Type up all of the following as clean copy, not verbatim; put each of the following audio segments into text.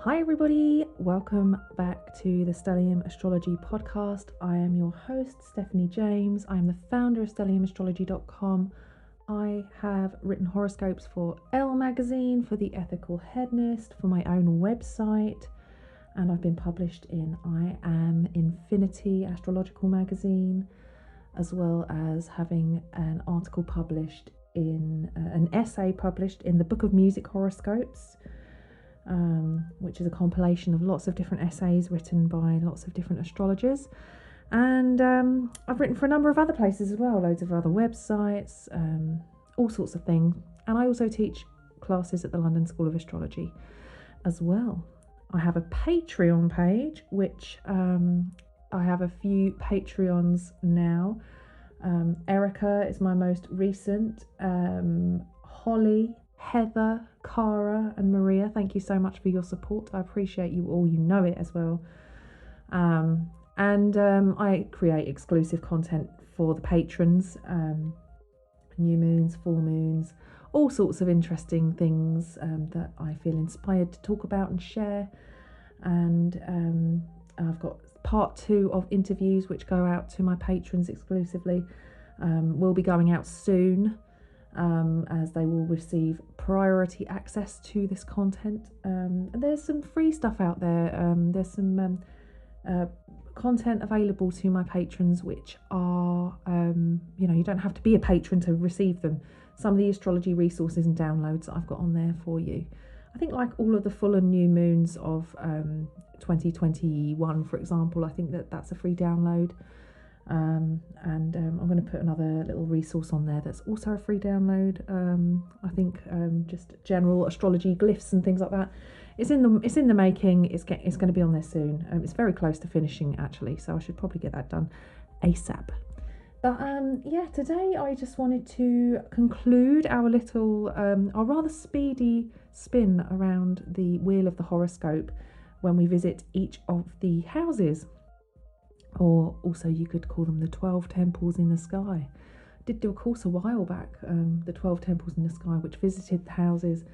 Hi everybody, welcome back to the Stellium Astrology podcast. I am your host, Stephanie James. I am the founder of StelliumAstrology.com. I have written horoscopes for Elle magazine, for the Ethical Hedonist, for my own website, and I've been published in I Am Infinity Astrological magazine, as well as having an article published in an essay published in the Book of Music Horoscopes, which is a compilation of lots of different essays written by lots of different astrologers. And I've written for a number of other places as well, loads of other websites, all sorts of things. And I also teach classes at the London School of Astrology as well. I have a Patreon page, which I have a few Patreons now. Erica is my most recent. Holly, Heather, Cara and Maria, thank you so much for your support. I appreciate you all. You know it as well. I create exclusive content for the patrons, new moons, full moons, all sorts of interesting things that I feel inspired to talk about and share. And I've got part 2 of interviews which go out to my patrons exclusively. Will be going out soon, as they will receive priority access to this content. And there's some free stuff out there. There's some content available to my patrons which are, you don't have to be a patron to receive them. Some of the astrology resources and downloads that I've got on there for you. I think like all of the full and new moons of 2021, for example, I think that's a free download. I'm going to put another little resource on there that's also a free download. I think just general astrology glyphs and things like that. It's in the making. It's going to be on there soon. It's very close to finishing actually, so I should probably get that done ASAP. But today I just wanted to conclude our little, our rather speedy spin around the wheel of the horoscope when we visit each of the houses. Or also you could call them the 12 temples in the sky. I did do a course a while back, the 12 temples in the sky, which visited the houses.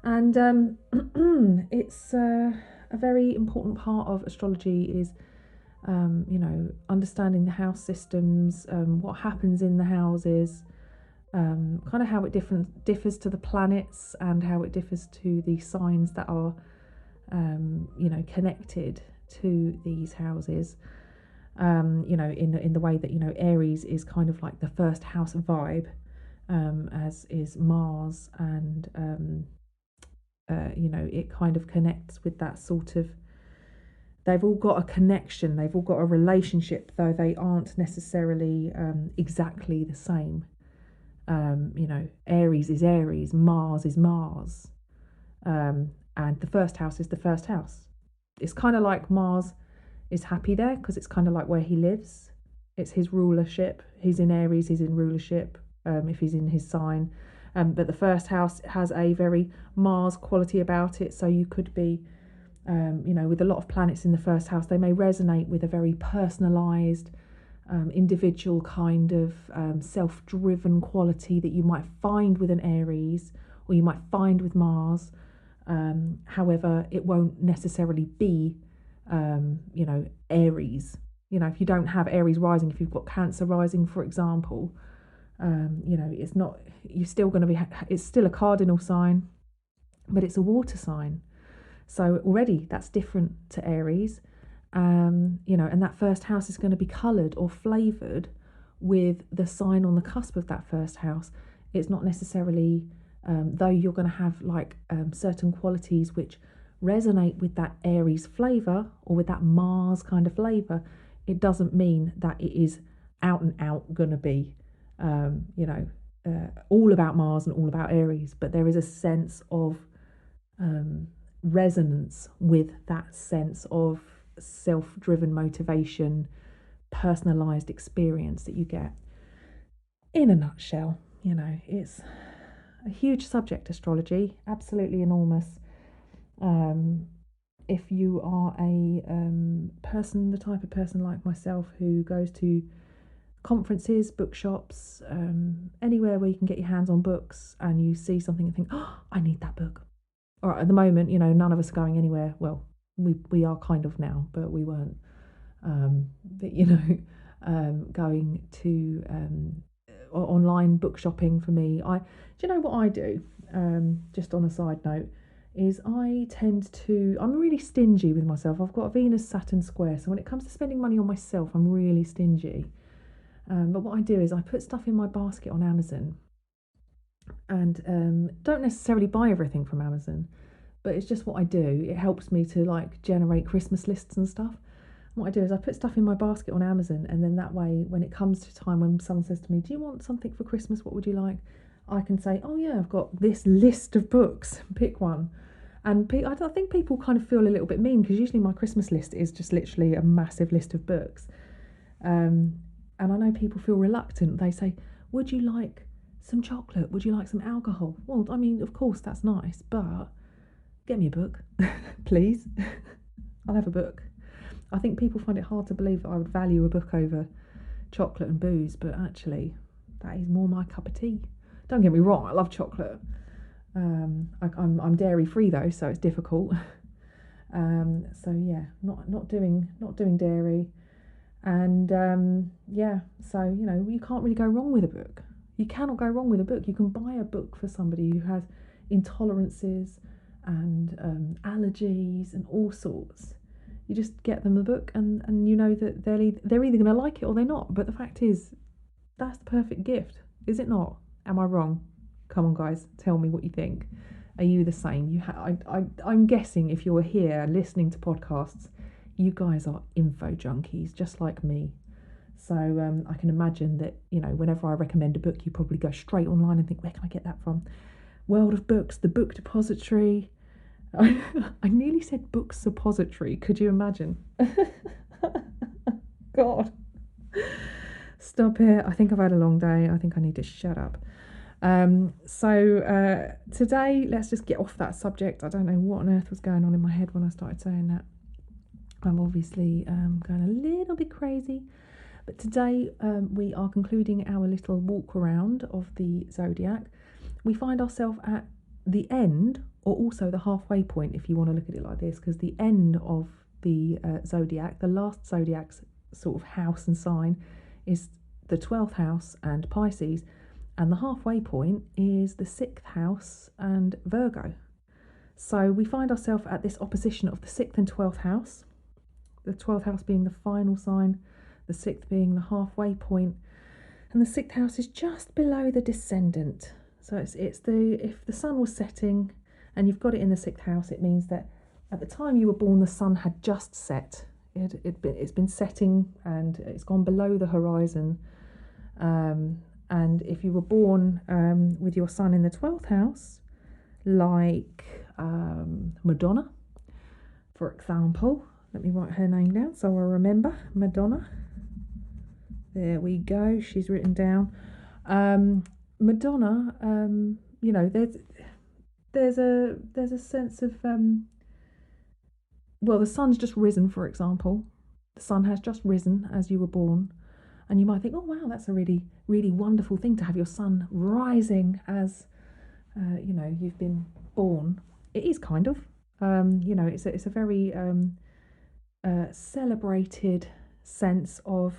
And it's a very important part of astrology is, understanding the house systems, what happens in the houses, kind of how it differs to the planets and how it differs to the signs that are, connected to these houses. In the way that, Aries is kind of like the first house vibe, as is Mars, and it kind of connects with that sort of, they've all got a connection, they've all got a relationship, though they aren't necessarily exactly the same. Aries is Aries, Mars is Mars, and the first house is the first house. It's kind of like Mars is happy there because it's kind of like where he lives. It's his rulership. He's in Aries, he's in rulership, if he's in his sign. But the first house has a very Mars quality about it. So you could be, with a lot of planets in the first house, they may resonate with a very personalised, individual kind of self-driven quality that you might find with an Aries or you might find with Mars. However, it won't necessarily be Aries. If you don't have Aries rising, if you've got Cancer rising, for example, it's not, you're still going to be, it's still a cardinal sign, but it's a water sign. So already that's different to Aries. And that first house is going to be coloured or flavoured with the sign on the cusp of that first house. It's not necessarily, though you're going to have like certain qualities which resonate with that Aries flavour or with that Mars kind of flavour, it doesn't mean that it is out and out going to be, all about Mars and all about Aries. But there is a sense of resonance with that sense of self-driven motivation, personalised experience that you get. In a nutshell, it's a huge subject, astrology, absolutely enormous. If you are a person, the type of person like myself who goes to conferences, bookshops, anywhere where you can get your hands on books and you see something and think, oh, I need that book, or at the moment, none of us are going anywhere. Well, we are kind of now, but we weren't. But going to online book shopping for me. Do you know what I do? Just on a side note, is I'm really stingy with myself. I've got a Venus Saturn square, so when it comes to spending money on myself, I'm really stingy. But what I do is I put stuff in my basket on Amazon, and don't necessarily buy everything from Amazon, but it's just what I do. It helps me to like generate Christmas lists and stuff. What I do is I put stuff in my basket on Amazon, and then that way, when it comes to time when someone says to me, "Do you want something for Christmas? What would you like?" I can say, "Oh yeah, I've got this list of books. Pick one." And I think people kind of feel a little bit mean, because usually my Christmas list is just literally a massive list of books. And I know people feel reluctant. They say, "Would you like some chocolate? Would you like some alcohol?" Well, I mean, of course that's nice, but get me a book, please. I'll have a book. I think people find it hard to believe that I would value a book over chocolate and booze, but actually that is more my cup of tea. Don't get me wrong, I love chocolate. I'm dairy free though, so it's difficult. So yeah, not doing dairy, and so you can't really go wrong with a book. You cannot go wrong with a book. You can buy a book for somebody who has intolerances and allergies and all sorts. You just get them the book, and you know that they're either going to like it or they're not. But the fact is, that's the perfect gift, is it not? Am I wrong? Come on, guys, tell me what you think. Are you the same? I'm guessing if you're here listening to podcasts, you guys are info junkies, just like me. So I can imagine that, whenever I recommend a book, you probably go straight online and think, where can I get that from? World of Books, the Book Depository. I nearly said book suppository. Could you imagine? God. Stop it. I think I've had a long day. I think I need to shut up. So today, let's just get off that subject. I don't know what on earth was going on in my head when I started saying that. I'm obviously going a little bit crazy. But today we are concluding our little walk around of the zodiac. We find ourselves at the end, or also the halfway point, if you want to look at it like this, because the end of the zodiac, the last zodiac's sort of house and sign, is the 12th house and Pisces, and the halfway point is the 6th house and Virgo. So we find ourselves at this opposition of the 6th and 12th house, the 12th house being the final sign, the 6th being the halfway point, and the 6th house is just below the descendant. So if the sun was setting and you've got it in the 6th house, it means that at the time you were born, the sun had just set. It's been setting and it's gone below the horizon. And if you were born with your sun in the 12th house, like Madonna, for example, let me write her name down so I remember. Madonna. There we go. She's written down. Madonna, there's a sense of the sun's just risen, for example. The sun has just risen as you were born, and you might think, oh wow, that's a really, really wonderful thing to have your sun rising as you've been born. It is kind of it's a very celebrated sense of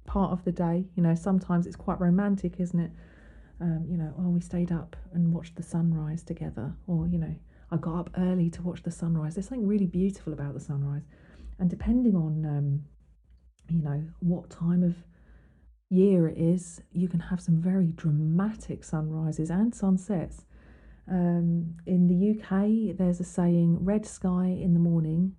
part of the day. Sometimes it's quite romantic, isn't it? We stayed up and watched the sunrise together, or I got up early to watch the sunrise. There's something really beautiful about the sunrise, and depending on what time of year it is, you can have some very dramatic sunrises and sunsets. In the UK, there's a saying: red sky in the morning,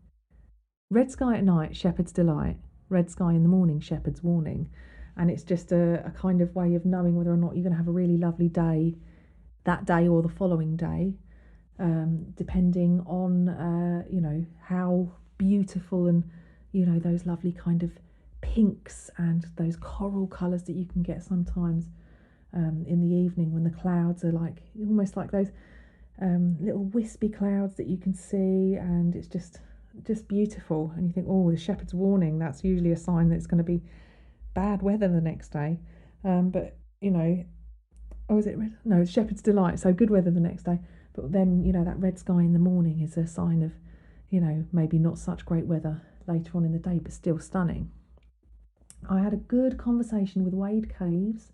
red sky at night, shepherd's delight, red sky in the morning, shepherd's warning. And it's just a kind of way of knowing whether or not you're going to have a really lovely day that day or the following day, depending on how beautiful and those lovely kind of pinks and those coral colours that you can get sometimes in the evening when the clouds are like almost like those little wispy clouds that you can see, and it's just beautiful. And you think, oh, the shepherd's warning, that's usually a sign that it's going to be bad weather the next day, but is it red? No, it's shepherd's delight, so good weather the next day. But then, that red sky in the morning is a sign of, maybe not such great weather later on in the day, but still stunning. I had a good conversation with Wade Caves,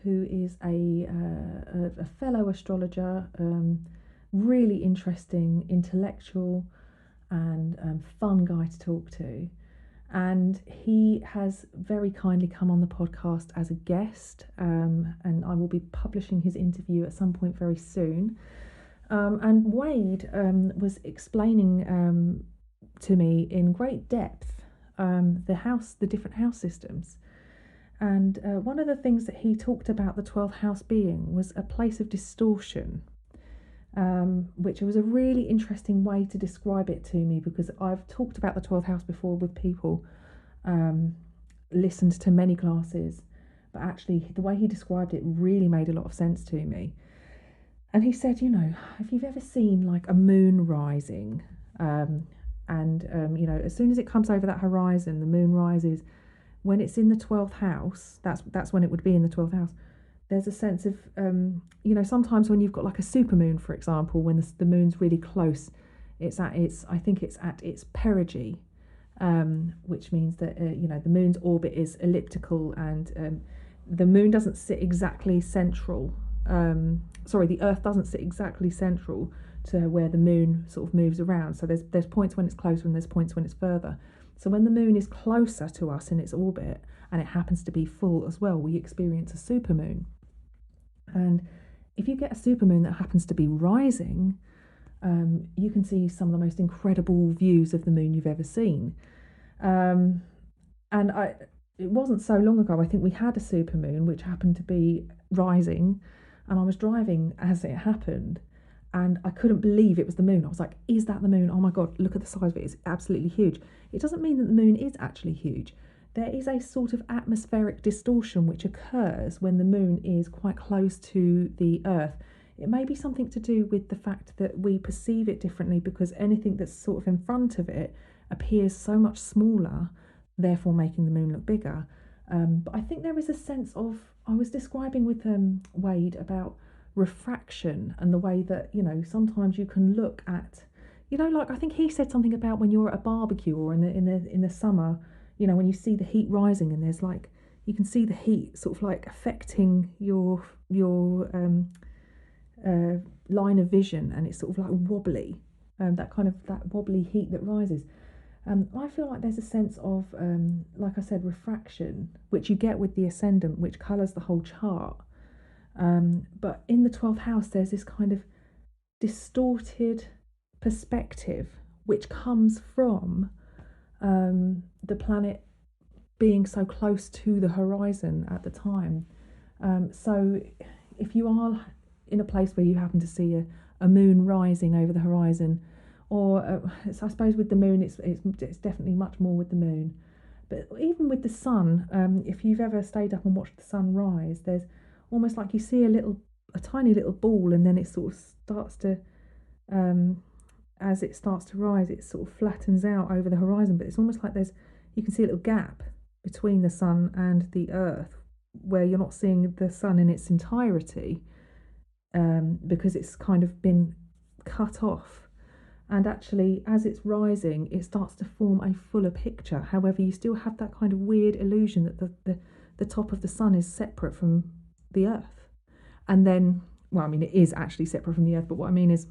who is a fellow astrologer, really interesting, intellectual, and fun guy to talk to. And he has very kindly come on the podcast as a guest, and I will be publishing his interview at some point very soon. And Wade was explaining to me in great depth the different house systems. And one of the things that he talked about the 12th house being was a place of distortion, which was a really interesting way to describe it to me, because I've talked about the 12th house before with people, listened to many classes, but actually the way he described it really made a lot of sense to me. And he said, if you've ever seen like a moon rising, as soon as it comes over that horizon, the moon rises. When it's in the 12th house, that's when it would be in the 12th house. There's a sense of, sometimes when you've got like a supermoon, for example, when the moon's really close, I think it's at its perigee, which means that, the moon's orbit is elliptical, and the moon doesn't sit exactly central. The Earth doesn't sit exactly central to where the moon sort of moves around. So there's points when it's closer and there's points when it's further. So when the moon is closer to us in its orbit, and it happens to be full as well, we experience a supermoon. And if you get a supermoon that happens to be rising, you can see some of the most incredible views of the moon you've ever seen. It wasn't so long ago, I think we had a supermoon which happened to be rising, and I was driving as it happened, and I couldn't believe it was the moon. I was like, is that the moon? Oh my God, look at the size of it. It's absolutely huge. It doesn't mean that the moon is actually huge. There is a sort of atmospheric distortion which occurs when the moon is quite close to the Earth. It may be something to do with the fact that we perceive it differently, because anything that's sort of in front of it appears so much smaller, therefore making the moon look bigger. But I think there is a sense of, I was describing with Wade about refraction, and the way that, sometimes you can look at, like I think he said something about when you're at a barbecue or in the summer, when you see the heat rising, and there's like, you can see the heat sort of like affecting your line of vision, and it's sort of like wobbly, that wobbly heat that rises. I feel like there's a sense of, like I said, refraction, which you get with the ascendant, which colours the whole chart. But in the 12th house, there's this kind of distorted perspective, which comes from the planet being so close to the horizon at the time. So if you are in a place where you happen to see a moon rising over the horizon, or I suppose with the moon, it's definitely much more with the moon. But even with the sun, if you've ever stayed up and watched the sun rise, there's almost like you see a tiny little ball, and then it sort of starts to, as it starts to rise, it sort of flattens out over the horizon. But it's almost like you can see a little gap between the sun and the Earth, where you're not seeing the sun in its entirety, because it's kind of been cut off. And actually, as it's rising, it starts to form a fuller picture. However, you still have that kind of weird illusion that the top of the sun is separate from the Earth. And then, well, I mean, it is actually separate from the Earth, but what I mean is,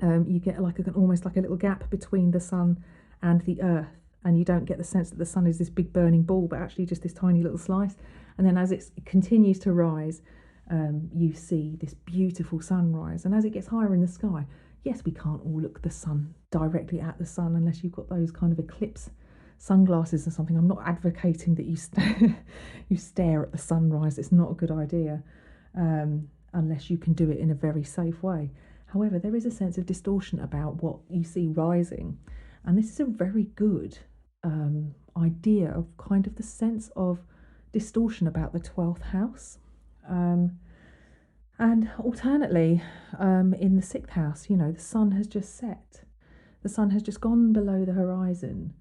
you get almost like a little gap between the sun and the Earth, and you don't get the sense that the sun is this big burning ball, but actually just this tiny little slice. And then as it continues to rise, you see this beautiful sunrise. And as it gets higher in the sky, yes, we can't all look directly at the sun unless you've got those kind of eclipse sunglasses or something. I'm not advocating that you stare at the sunrise. It's not a good idea, unless you can do it in a very safe way. However, there is a sense of distortion about what you see rising, and this is a very good idea of kind of the sense of distortion about the 12th house. And alternately, in the 6th house, the sun has just set. The sun has just gone below the horizon.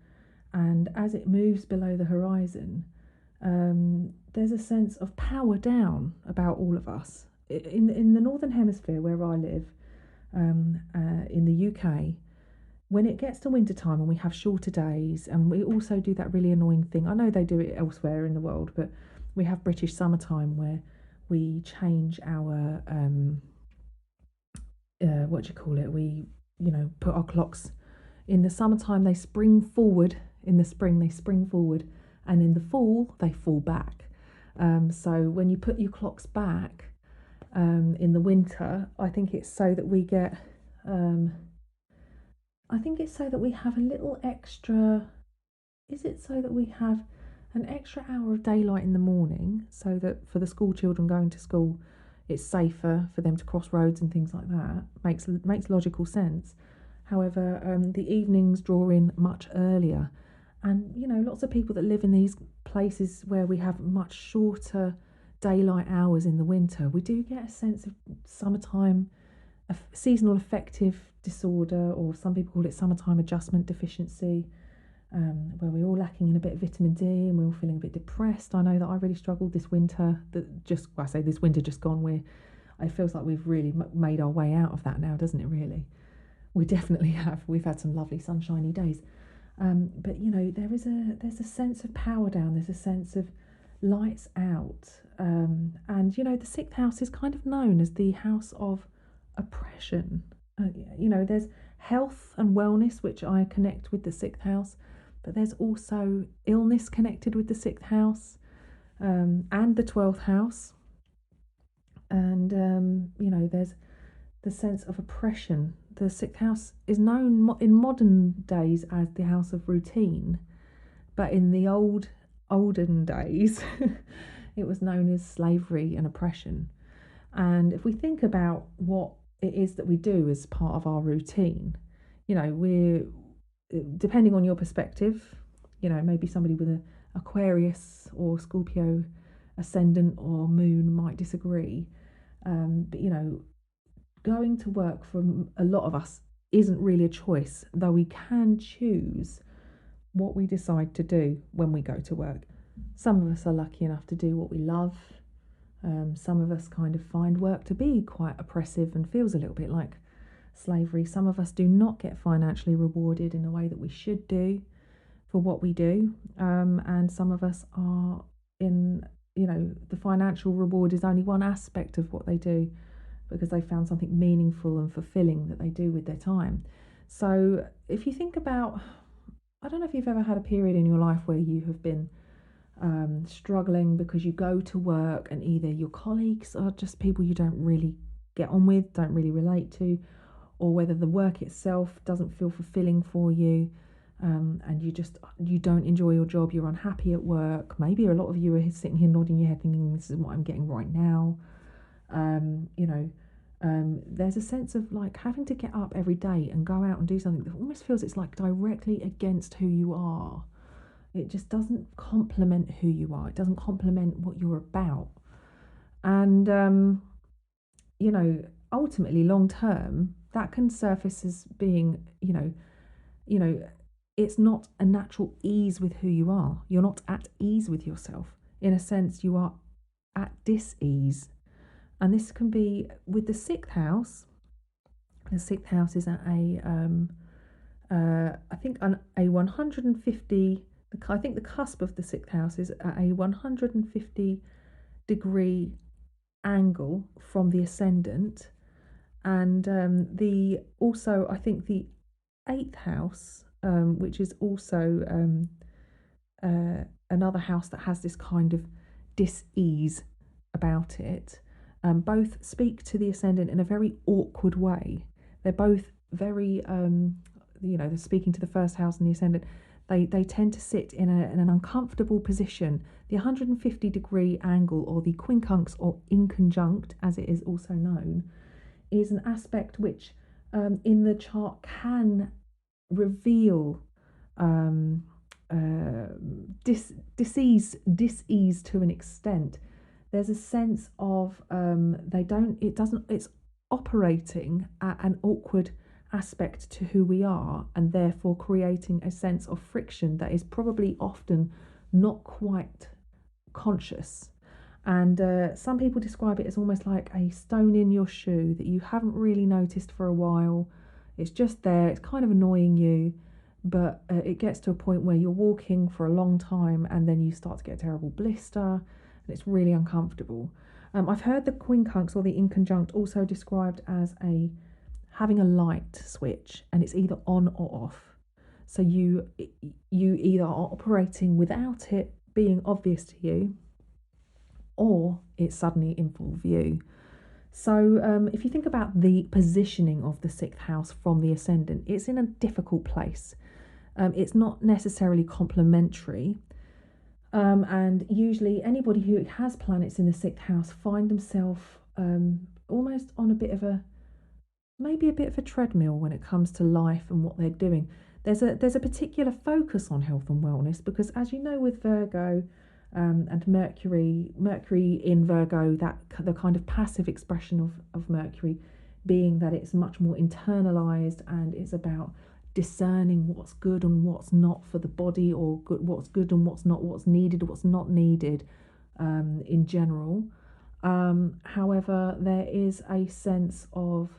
And as it moves below the horizon, there's a sense of power down about all of us. In the Northern Hemisphere, where I live, in the UK, when it gets to winter time and we have shorter days, and we also do that really annoying thing. I know they do it elsewhere in the world, but we have British summertime where we change our what do you call it? We put our clocks in the summertime. They spring forward. In the spring they spring forward, and in the fall they fall back. So when you put your clocks back in the winter, I think it's so that we get. I think it's so that we have a little extra. Is it so that we have an extra hour of daylight in the morning, so that for the school children going to school, it's safer for them to cross roads and things like that? Makes logical sense. However, the evenings draw in much earlier, and lots of people that live in these places where we have much shorter daylight hours in the winter, we do get a sense of summertime, a seasonal affective disorder, or some people call it summertime adjustment deficiency, where we're all lacking in a bit of vitamin D and we're all feeling a bit depressed. I know that I really struggled this winter. This winter just gone, where it feels like we've really made our way out of that now, doesn't it? Really, we definitely have. We've had some lovely sunshiny days, but there's a sense of power down. There's a sense of lights out, and the sixth house is kind of known as the house of oppression. There's health and wellness, which I connect with the sixth house, but there's also illness connected with the sixth house, and the 12th house. And there's the sense of oppression. The sixth house is known in modern days as the house of routine, but in the olden days it was known as slavery and oppression. And if we think about what it is that we do as part of our routine, we're, depending on your perspective, maybe somebody with a Aquarius or Scorpio ascendant or moon might disagree, but going to work for a lot of us isn't really a choice, though we can choose what we decide to do when we go to work. Some of us are lucky enough to do what we love. Some of us kind of find work to be quite oppressive and feels a little bit like slavery. Some of us do not get financially rewarded in a way that we should do for what we do, and some of us are in, the financial reward is only one aspect of what they do, because they found something meaningful and fulfilling that they do with their time. So if you think about, I don't know if you've ever had a period in your life where you have been struggling because you go to work and either your colleagues are just people you don't really get on with, don't really relate to, or whether the work itself doesn't feel fulfilling for you, and you don't enjoy your job, you're unhappy at work. Maybe a lot of you are sitting here nodding your head thinking, this is what I'm getting right now. There's a sense of like having to get up every day and go out and do something that almost feels it's like directly against who you are. It just doesn't complement who you are. It doesn't complement what you're about. And, ultimately, long term, that can surface as being, it's not a natural ease with who you are. You're not at ease with yourself. In a sense, you are at dis-ease. And this can be with the sixth house. The sixth house is at I think a 150. I think the cusp of the sixth house is at a 150 degree angle from the ascendant, and I think the eighth house, which is also another house that has this kind of dis-ease about it. Both speak to the ascendant in a very awkward way. They're both very, they're speaking to the first house and the ascendant. They tend to sit in an uncomfortable position. The 150 degree angle, or the quincunx or inconjunct, as it is also known, is an aspect which in the chart can reveal dis-ease to an extent. There's a sense of it's operating at an awkward aspect to who we are, and therefore creating a sense of friction that is probably often not quite conscious. And some people describe it as almost like a stone in your shoe that you haven't really noticed for a while. It's just there, it's kind of annoying you, but it gets to a point where you're walking for a long time and then you start to get a terrible blister and it's really uncomfortable. I've heard the quincunx or the inconjunct also described as having a light switch, and it's either on or off. So you either are operating without it being obvious to you, or it's suddenly in full view. So if you think about the positioning of the sixth house from the ascendant, it's in a difficult place. It's not necessarily complementary. And usually anybody who has planets in the sixth house find themselves almost on maybe a bit of a treadmill when it comes to life and what they're doing. There's a particular focus on health and wellness because, as you know, with Virgo and Mercury in Virgo, that the kind of passive expression of Mercury being that it's much more internalized and it's about discerning what's good and what's not for the body, or what's good and what's not, what's needed, what's not needed in general. However, there is a sense of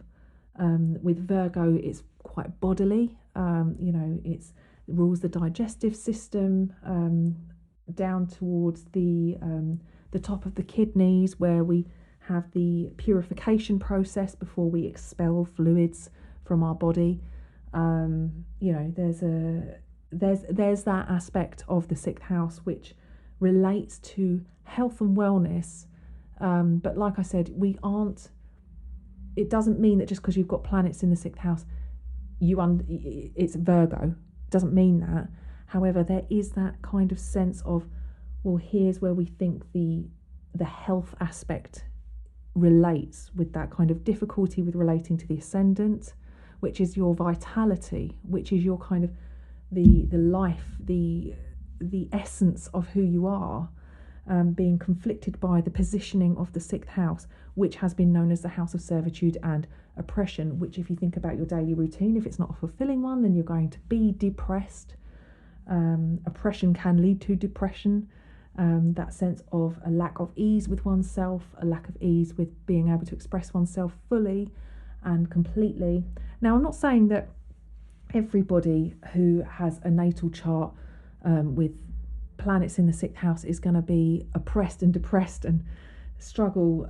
with Virgo, it's quite bodily. It rules the digestive system down towards the top of the kidneys, where we have the purification process before we expel fluids from our body. There's that aspect of the sixth house which relates to health and wellness. But like I said, it doesn't mean that just because you've got planets in the sixth house, it's Virgo. It doesn't mean that. However, there is that kind of sense of, well, here's where we think the health aspect relates with that kind of difficulty with relating to the ascendant, which is your vitality, which is your kind of the life, the essence of who you are, being conflicted by the positioning of the sixth house, which has been known as the house of servitude and oppression, which, if you think about your daily routine, if it's not a fulfilling one, then you're going to be depressed. Oppression can lead to depression, that sense of a lack of ease with oneself, a lack of ease with being able to express oneself fully and completely. Now, I'm not saying that everybody who has a natal chart with planets in the sixth house is going to be oppressed and depressed and struggle.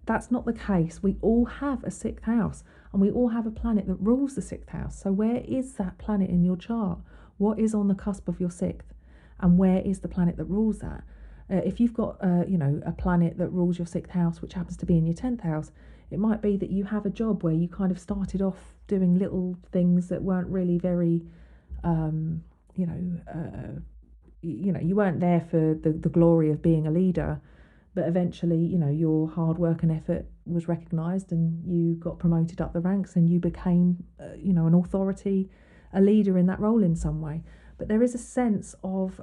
That's not the case. We all have a sixth house, and we all have a planet that rules the sixth house. So where is that planet in your chart? What is on the cusp of your sixth, and where is the planet that rules that? If you've got a planet that rules your sixth house, which happens to be in your 10th house, it might be that you have a job where you kind of started off doing little things that weren't really very you weren't there for the glory of being a leader, but eventually, your hard work and effort was recognised and you got promoted up the ranks and you became, an authority, a leader in that role in some way. But there is a sense of,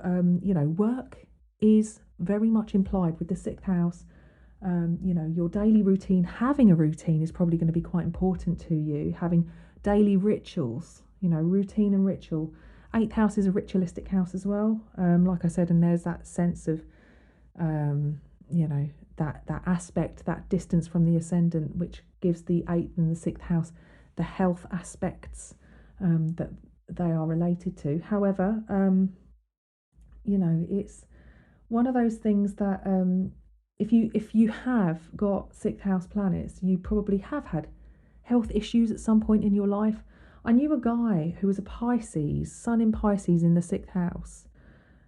work is very much implied with the sixth house. Your daily routine, having a routine is probably going to be quite important to you. Having daily rituals, routine and ritual. 8th house is a ritualistic house as well, like I said, and there's that sense of, that aspect, that distance from the ascendant, which gives the 8th and the 6th house the health aspects that they are related to. However, it's one of those things that if you have got 6th house planets, you probably have had health issues at some point in your life. I knew a guy who was a Pisces, sun in Pisces in the 6th house.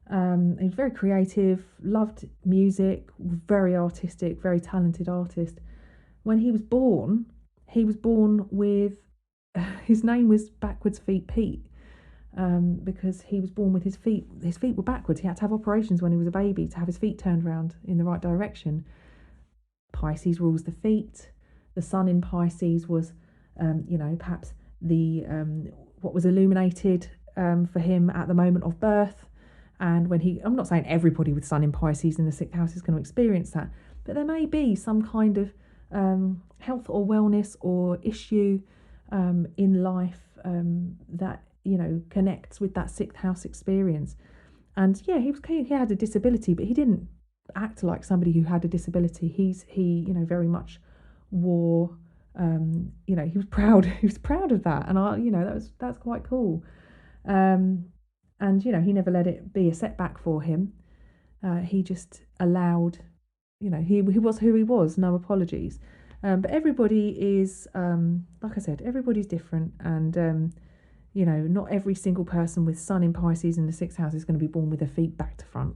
He was very creative, loved music, very artistic, very talented artist. When he was born with, his name was Backwards Feet Pete, because he was born with his feet were backwards. He had to have operations when he was a baby to have his feet turned around in the right direction. Pisces rules the feet. The sun in Pisces was, perhaps the what was illuminated for him at the moment of birth. And when I'm not saying everybody with sun in Pisces in the 6th house is going to experience that, but there may be some kind of health or wellness or issue in life that connects with that 6th house experience. And yeah, he had a disability, but he didn't act like somebody who had a disability. He very much wore, he was proud. He was proud of that, and that's quite cool. And he never let it be a setback for him. He just allowed, he was who he was. No apologies. But everybody is, like I said, everybody's different, and not every single person with Sun in Pisces in the 6th house is going to be born with their feet back to front.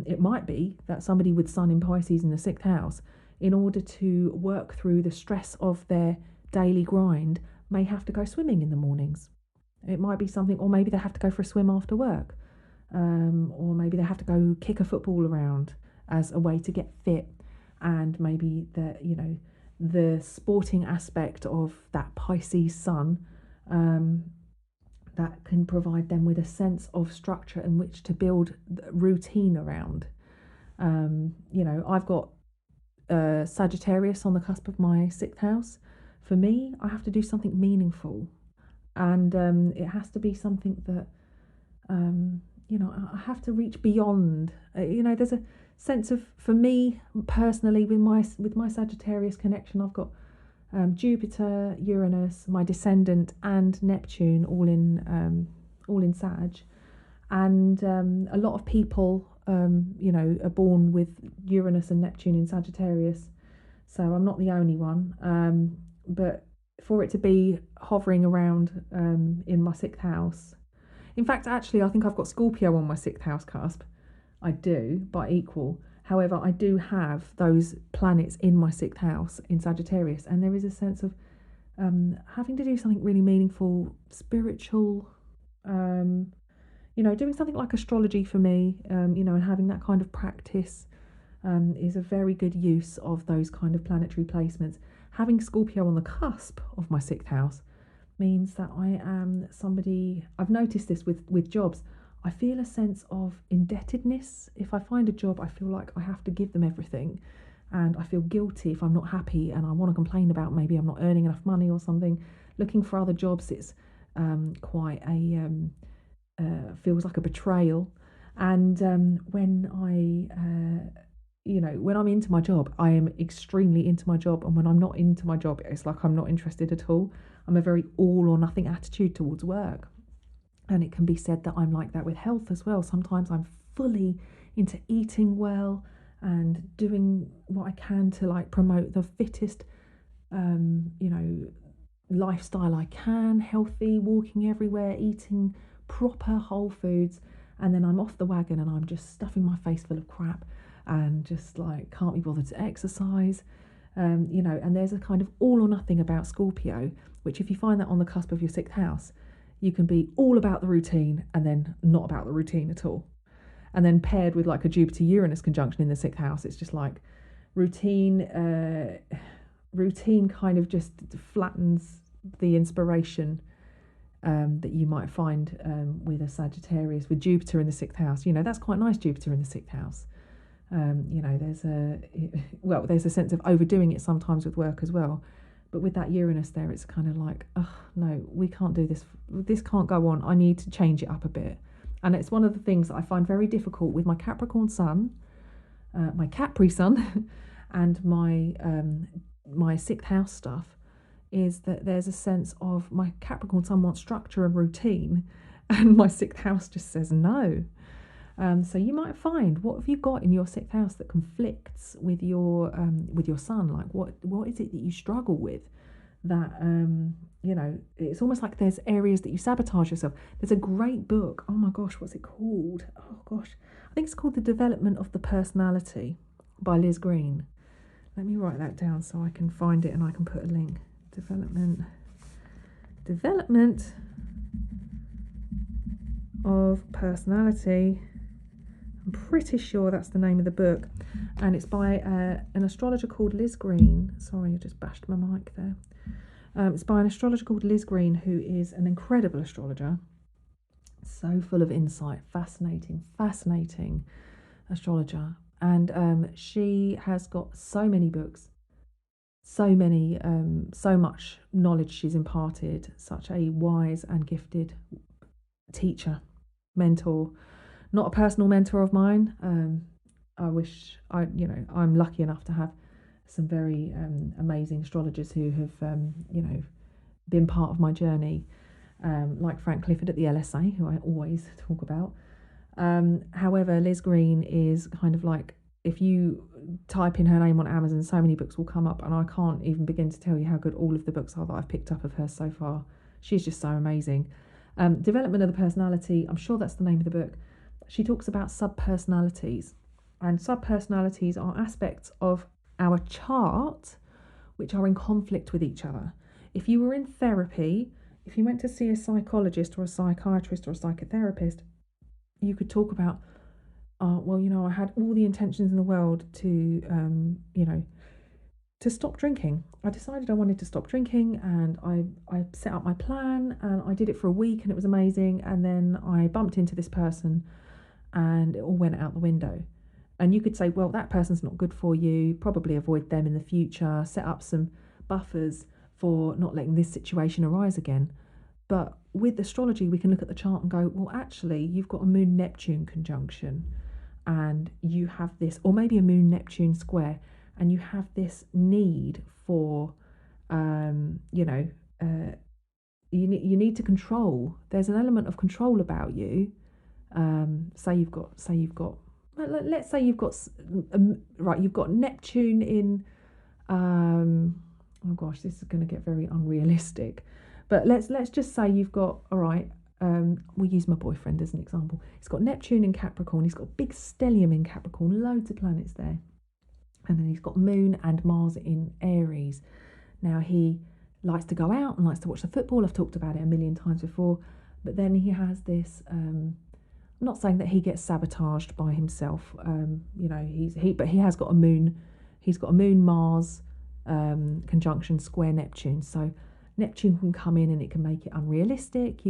It might be that somebody with Sun in Pisces in the 6th house, in order to work through the stress of their daily grind, may have to go swimming in the mornings. It might be something, or maybe they have to go for a swim after work, or maybe they have to go kick a football around as a way to get fit. And maybe the sporting aspect of that Pisces Sun, that can provide them with a sense of structure in which to build routine around. I've got Sagittarius on the cusp of my 6th house. For me, I have to do something meaningful, and it has to be something that I have to reach beyond. There's a sense of, for me personally, with my Sagittarius connection, I've got Jupiter, Uranus, my descendant, and Neptune all in Sag, and a lot of people are born with Uranus and Neptune in Sagittarius, so I'm not the only one. But for it to be hovering around in my 6th house, in fact, actually, I think I've got Scorpio on my 6th house cusp. I do, by equal. However, I do have those planets in my 6th house in Sagittarius, and there is a sense of having to do something really meaningful, spiritual, doing something like astrology for me, and having that kind of practice is a very good use of those kind of planetary placements. Having Scorpio on the cusp of my 6th house means that I am somebody, I've noticed this with jobs, I feel a sense of indebtedness. If I find a job, I feel like I have to give them everything, and I feel guilty if I'm not happy, and I want to complain about maybe I'm not earning enough money or something. Looking for other jobs, it's quite a feels like a betrayal. And when I'm into my job, I am extremely into my job, and when I'm not into my job, it's like I'm not interested at all. I'm a very all or nothing attitude towards work. And it can be said that I'm like that with health as well. Sometimes I'm fully into eating well and doing what I can to promote the fittest, lifestyle I can, healthy, walking everywhere, eating proper whole foods. And then I'm off the wagon and I'm just stuffing my face full of crap and just can't be bothered to exercise. And there's a kind of all or nothing about Scorpio, which if you find that on the cusp of your 6th house, you can be all about the routine and then not about the routine at all. And then paired with a Jupiter-Uranus conjunction in the 6th house, it's just routine kind of just flattens the inspiration that you might find with a Sagittarius, with Jupiter in the 6th house. That's quite nice, Jupiter in the 6th house. There's a sense of overdoing it sometimes with work as well. But with that Uranus there, it's kind of no, we can't do this. This can't go on. I need to change it up a bit. And it's one of the things that I find very difficult with my Capricorn Sun, my Capri Sun, and my 6th house stuff, is that there's a sense of my Capricorn Sun wants structure and routine, and my 6th house just says no. So you might find, what have you got in your 6th house that conflicts with your Sun? What is it that you struggle with? That it's almost like there's areas that you sabotage yourself. There's a great book. Oh my gosh, what's it called? Oh gosh, I think it's called The Development of the Personality by Liz Green. Let me write that down so I can find it and I can put a link. Development of Personality. I'm pretty sure that's the name of the book, and it's by an astrologer called Liz Green. Sorry, I just bashed my mic there. It's by an astrologer called Liz Green, who is an incredible astrologer, so full of insight, fascinating astrologer. And she has got so many books, so much knowledge she's imparted, such a wise and gifted teacher, mentor. Not a personal mentor of mine, I'm lucky enough to have some very amazing astrologers who have, been part of my journey, like Frank Clifford at the LSA, who I always talk about. However, Liz Green is kind of like, if you type in her name on Amazon, so many books will come up, and I can't even begin to tell you how good all of the books are that I've picked up of hers so far. She's just so amazing. Development of the Personality, I'm sure that's the name of the book. She talks about subpersonalities, and subpersonalities are aspects of our chart which are in conflict with each other. If you were in therapy, if you went to see a psychologist or a psychiatrist or a psychotherapist, you could talk about, I had all the intentions in the world to, to stop drinking. I decided I wanted to stop drinking, and I set up my plan, and I did it for a week, and it was amazing. And then I bumped into this person, and it all went out the window. And you could say, well, that person's not good for you. Probably avoid them in the future. Set up some buffers for not letting this situation arise again. But with astrology, we can look at the chart and go, well, actually, you've got a Moon-Neptune conjunction, and you have this, or maybe a Moon-Neptune square, and you have this need for, you need to control. There's an element of control about you. Let's say you've got Neptune in, oh gosh, this is going to get very unrealistic, but let's just say you've got, all right, we'll use my boyfriend as an example. He's got Neptune in Capricorn, he's got big stellium in Capricorn, loads of planets there, and then he's got Moon and Mars in Aries. Now he likes to go out and likes to watch the football. I've talked about it a million times before, but then he has this, I'm not saying that he gets sabotaged by himself, but he has got a Moon, he's got a Moon Mars conjunction square Neptune. So Neptune can come in and it can make it unrealistic.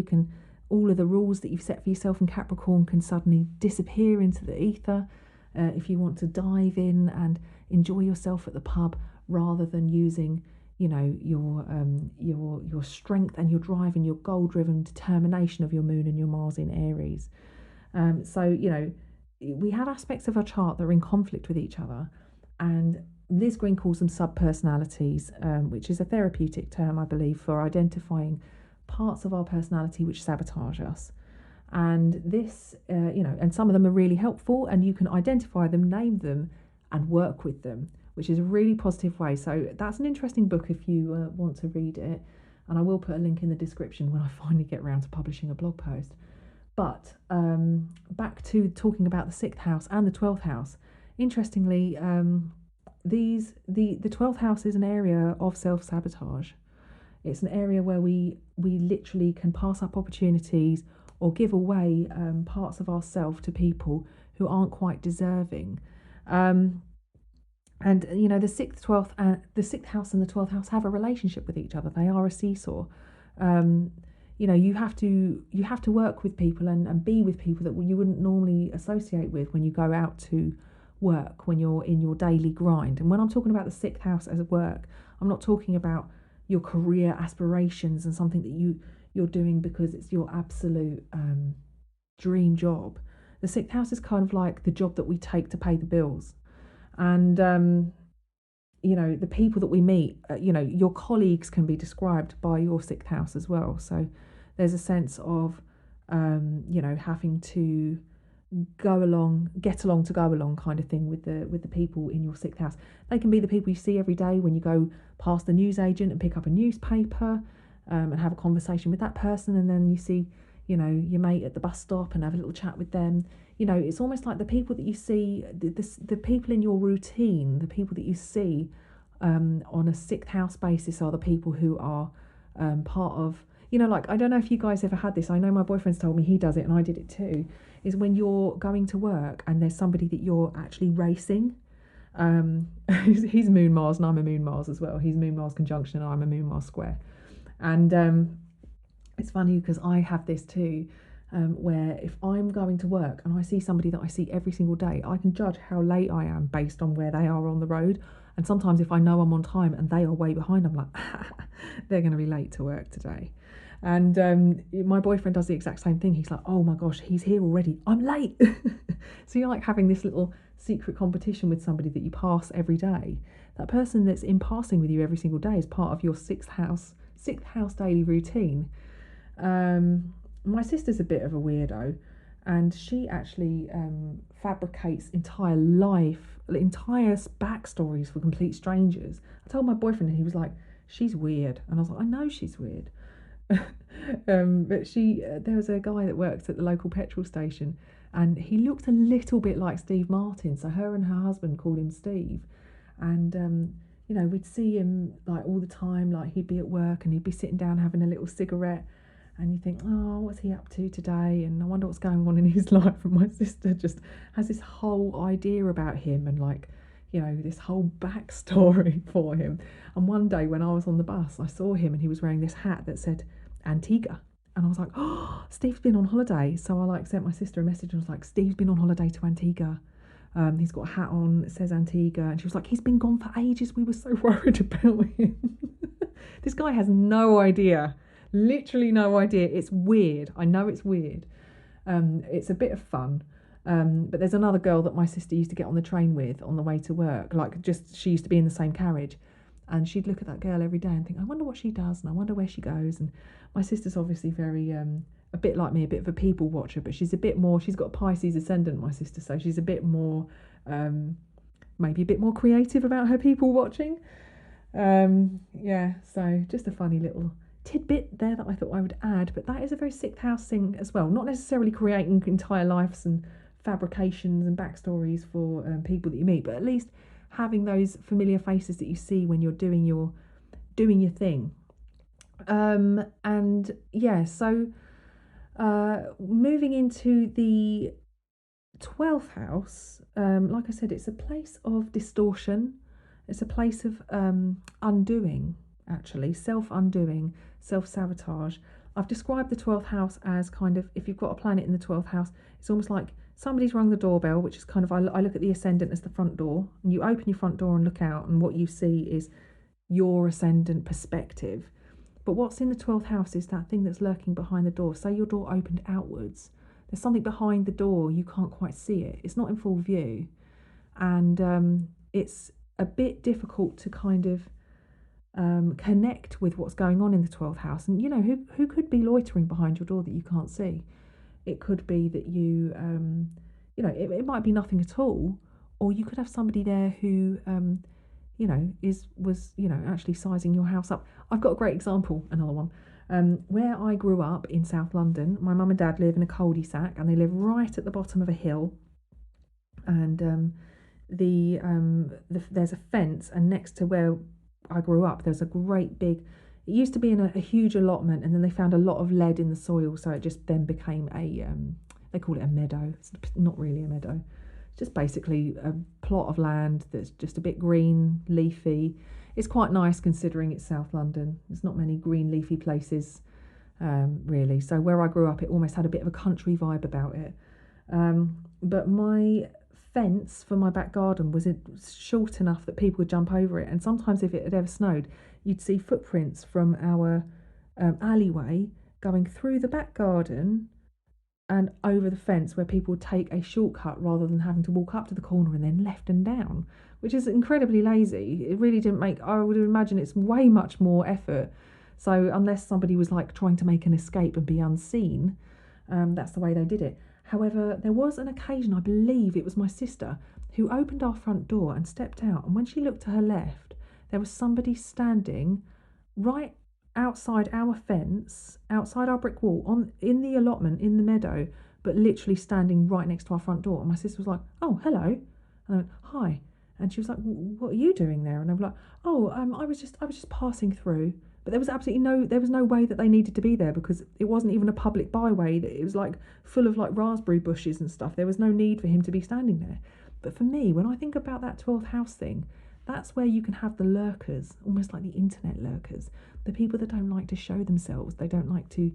All of the rules that you've set for yourself in Capricorn can suddenly disappear into the ether. If you want to dive in and enjoy yourself at the pub, rather than using, your strength and your drive and your goal-driven determination of your Moon and your Mars in Aries. We have aspects of our chart that are in conflict with each other, and Liz Green calls them subpersonalities, which is a therapeutic term, I believe, for identifying parts of our personality which sabotage us. And this, and some of them are really helpful, and you can identify them, name them, and work with them, which is a really positive way. So that's an interesting book if you want to read it. And I will put a link in the description when I finally get around to publishing a blog post. But back to talking about the 6th house and the 12th house. Interestingly, the 12th house is an area of self-sabotage. It's an area where we literally can pass up opportunities or give away parts of ourselves to people who aren't quite deserving. And the 6th, 12th, and the 6th house and the 12th house have a relationship with each other. They are a seesaw. You have to work with people and be with people that you wouldn't normally associate with when you go out to work, when you're in your daily grind. And when I'm talking about the 6th house as work, I'm not talking about your career aspirations and something that you're doing because it's your absolute dream job. The 6th house is kind of like the job that we take to pay the bills. And the people that we meet, your colleagues can be described by your 6th house as well. So there's a sense of having to get along to go along kind of thing with the people in your 6th house. They can be the people you see every day when you go past the newsagent and pick up a newspaper and have a conversation with that person, and then you see your mate at the bus stop and have a little chat with them. It's almost like the people that you see, the people in your routine, the people that you see on a 6th house basis are the people who are part of, I don't know if you guys ever had this. I know my boyfriend's told me he does it, and I did it too, is when you're going to work and there's somebody that you're actually racing. He's Moon Mars and I'm a Moon Mars as well. He's Moon Mars conjunction and I'm a Moon Mars square. And it's funny because I have this too, where if I'm going to work and I see somebody that I see every single day, I can judge how late I am based on where they are on the road. And sometimes if I know I'm on time and they are way behind, I'm like, they're going to be late to work today. And my boyfriend does the exact same thing. He's like, oh my gosh, he's here already. I'm late. So you're like having this little secret competition with somebody that you pass every day. That person that's in passing with you every single day is part of your sixth house daily routine. My sister's a bit of a weirdo, and she actually fabricates entire backstories for complete strangers. I told my boyfriend, and he was like, she's weird. And I was like, I know she's weird. But there was a guy that works at the local petrol station, and he looked a little bit like Steve Martin. So her and her husband called him Steve. And we'd see him like all the time. Like he'd be at work and he'd be sitting down having a little cigarette, and you think, oh, what's he up to today? And I wonder what's going on in his life. And my sister just has this whole idea about him, and like, this whole backstory for him. And one day when I was on the bus, I saw him and he was wearing this hat that said Antigua. And I was like, oh, Steve's been on holiday. So I like sent my sister a message and was like, Steve's been on holiday to Antigua. He's got a hat on that says Antigua. And she was like, he's been gone for ages. We were so worried about him. This guy has no idea. Literally no idea. It's weird. I know it's weird. It's a bit of fun. But there's another girl that my sister used to get on the train with on the way to work. She used to be in the same carriage. And she'd look at that girl every day and think, I wonder what she does, and I wonder where she goes. And my sister's obviously very, a bit like me, a bit of a people watcher, but she's got a Pisces ascendant, my sister, so she's a bit more, maybe a bit more creative about her people watching. So just a funny little tidbit there that I thought I would add. But that is a very sixth house thing as well. Not necessarily creating entire lives and fabrications and backstories for people that you meet, but at least having those familiar faces that you see when you're doing your thing. Moving into the 12th house, like I said, it's a place of distortion. It's a place of undoing, actually, self-undoing, self-sabotage. I've described the 12th house as kind of, if you've got a planet in the 12th house, it's almost like somebody's rung the doorbell, which is kind of, I look at the ascendant as the front door, and you open your front door and look out, and what you see is your ascendant perspective. But what's in the 12th house is that thing that's lurking behind the door. Say your door opened outwards. There's something behind the door, you can't quite see it. It's not in full view. And it's a bit difficult to kind of connect with what's going on in the 12th house. And, who could be loitering behind your door that you can't see? It could be that you, it might be nothing at all, or you could have somebody there who, was actually sizing your house up. I've got a great example, another one. Where I grew up in South London, my mum and dad live in a cul-de-sac, and they live right at the bottom of a hill. And there's a fence, and next to where I grew up, there's a great big. It used to be in a huge allotment, and then they found a lot of lead in the soil, so it just then became they call it a meadow. It's not really a meadow. It's just basically a plot of land that's just a bit green, leafy. It's quite nice considering it's South London. There's not many green, leafy places, really. So where I grew up, it almost had a bit of a country vibe about it. But my fence for my back garden was short enough that people would jump over it. And sometimes if it had ever snowed, you'd see footprints from our alleyway going through the back garden and over the fence, where people would take a shortcut rather than having to walk up to the corner and then left and down, which is incredibly lazy. It really didn't I would imagine it's way much more effort. So unless somebody was like trying to make an escape and be unseen, that's the way they did it. However, there was an occasion, I believe it was my sister, who opened our front door and stepped out. And when she looked to her left, there was somebody standing right outside our fence, outside our brick wall, in the allotment, in the meadow, but literally standing right next to our front door. And my sister was like, oh, hello. And I went, hi. And she was like, what are you doing there? And I was like, oh, I was just passing through. But there was no way that they needed to be there, because it wasn't even a public byway. It was like full of like raspberry bushes and stuff. There was no need for him to be standing there. But for me, when I think about that 12th house thing, that's where you can have the lurkers, almost like the internet lurkers, the people that don't like to show themselves. They don't like to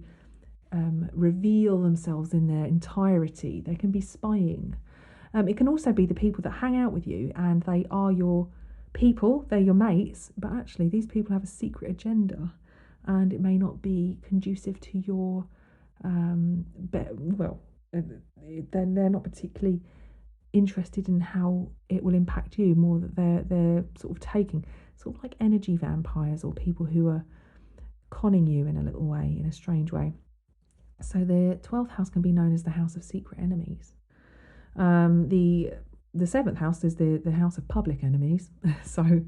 reveal themselves in their entirety. They can be spying. It can also be the people that hang out with you, and they are your people, they're your mates, but actually these people have a secret agenda. and it may not be conducive to your then they're not particularly interested in how it will impact you, more that they're sort of taking, sort of like energy vampires or people who are conning you in a little way, in a strange way. So the 12th house can be known as the house of secret enemies. The 7th house is the house of public enemies. So,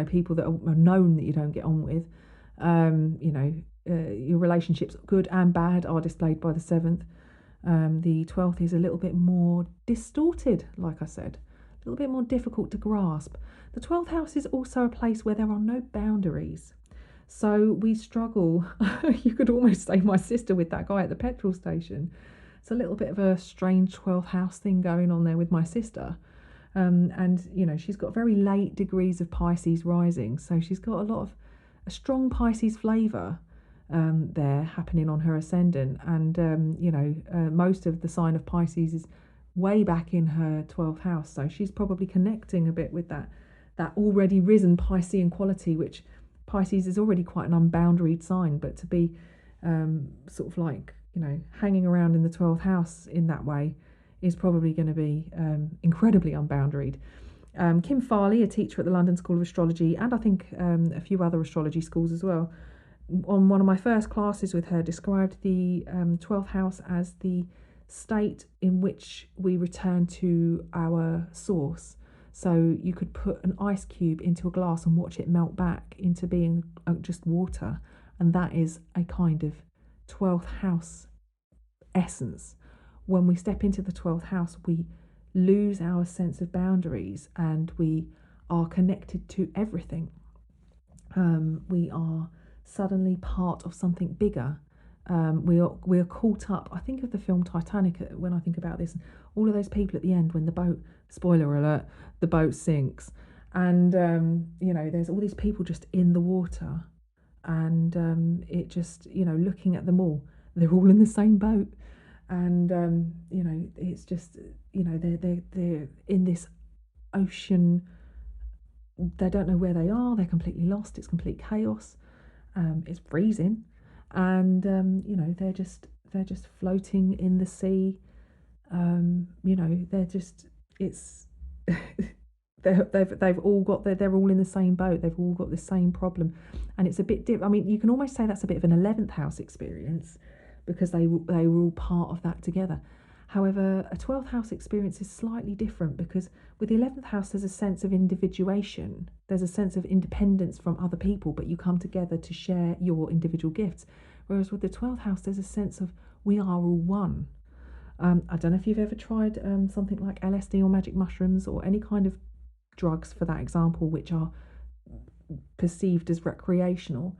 people that are known that you don't get on with. Your relationships, good and bad, are displayed by the 7th. The 12th is a little bit more distorted, like I said, a little bit more difficult to grasp. The 12th house is also a place where there are no boundaries. So we struggle. You could almost say my sister with that guy at the petrol station. It's a little bit of a strange 12th house thing going on there with my sister. And she's got very late degrees of Pisces rising. So she's got a strong Pisces flavour there happening on her ascendant. And, most of the sign of Pisces is way back in her 12th house. So she's probably connecting a bit with that already risen Piscean quality, which Pisces is already quite an unboundaried sign, but to be sort of like, hanging around in the 12th house in that way is probably going to be incredibly unboundaried. Kim Farley, a teacher at the London School of Astrology, and I think a few other astrology schools as well, on one of my first classes with her, described the 12th house as the state in which we return to our source. So you could put an ice cube into a glass and watch it melt back into being just water. And that is a kind of 12th house essence. When we step into the 12th house, we lose our sense of boundaries and we are connected to everything. We are suddenly part of something bigger. We are caught up. I think of the film Titanic when I think about this. All of those people at the end when the boat, spoiler alert, the boat sinks. And, there's all these people just in the water. And it just, looking at them all, they're all in the same boat. And, it's just, they're in this ocean. They don't know where they are. They're completely lost. It's complete chaos. It's freezing. And, they're just floating in the sea. They've all got they're all in the same boat. They've all got the same problem, and it's a bit different. I mean, you can almost say that's a bit of an 11th house experience because they were all part of that together. However, a 12th house experience is slightly different because with the 11th house, there's a sense of individuation. There's a sense of independence from other people, but you come together to share your individual gifts. Whereas with the 12th house, there's a sense of we are all one. I don't know if you've ever tried something like LSD or magic mushrooms or any kind of drugs, for that example, which are perceived as recreational.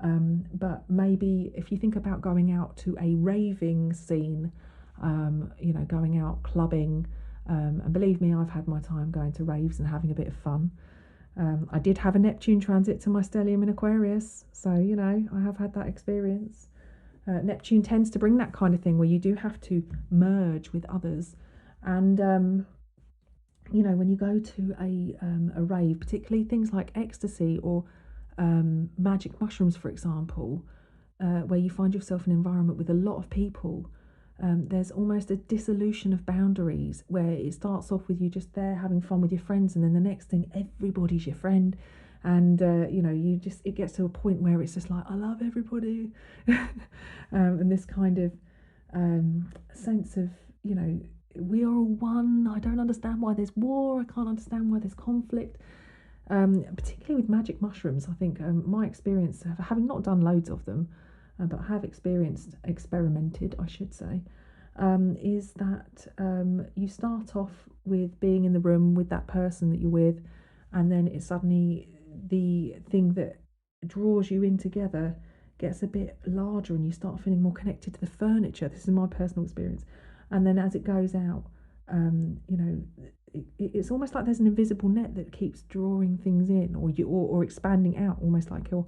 But maybe if you think about going out to a raving scene, going out clubbing, and believe me, I've had my time going to raves and having a bit of fun. I did have a Neptune transit to my stellium in Aquarius, so I have had that experience. Neptune tends to bring that kind of thing where you do have to merge with others, and when you go to a rave, particularly things like ecstasy or magic mushrooms, for example, where you find yourself in an environment with a lot of people, there's almost a dissolution of boundaries where it starts off with you just there having fun with your friends, and then the next thing everybody's your friend, and it gets to a point where it's just like, I love everybody. And this kind of sense of we are all one. I don't understand why there's war. I can't understand why there's conflict. Particularly with magic mushrooms, I think my experience, having not done loads of them, but have experimented, I should say, is that you start off with being in the room with that person that you're with, and then it's suddenly the thing that draws you in together gets a bit larger, and you start feeling more connected to the furniture. This is my personal experience. And then as it goes out, it's almost like there's an invisible net that keeps drawing things in, or expanding out, almost like your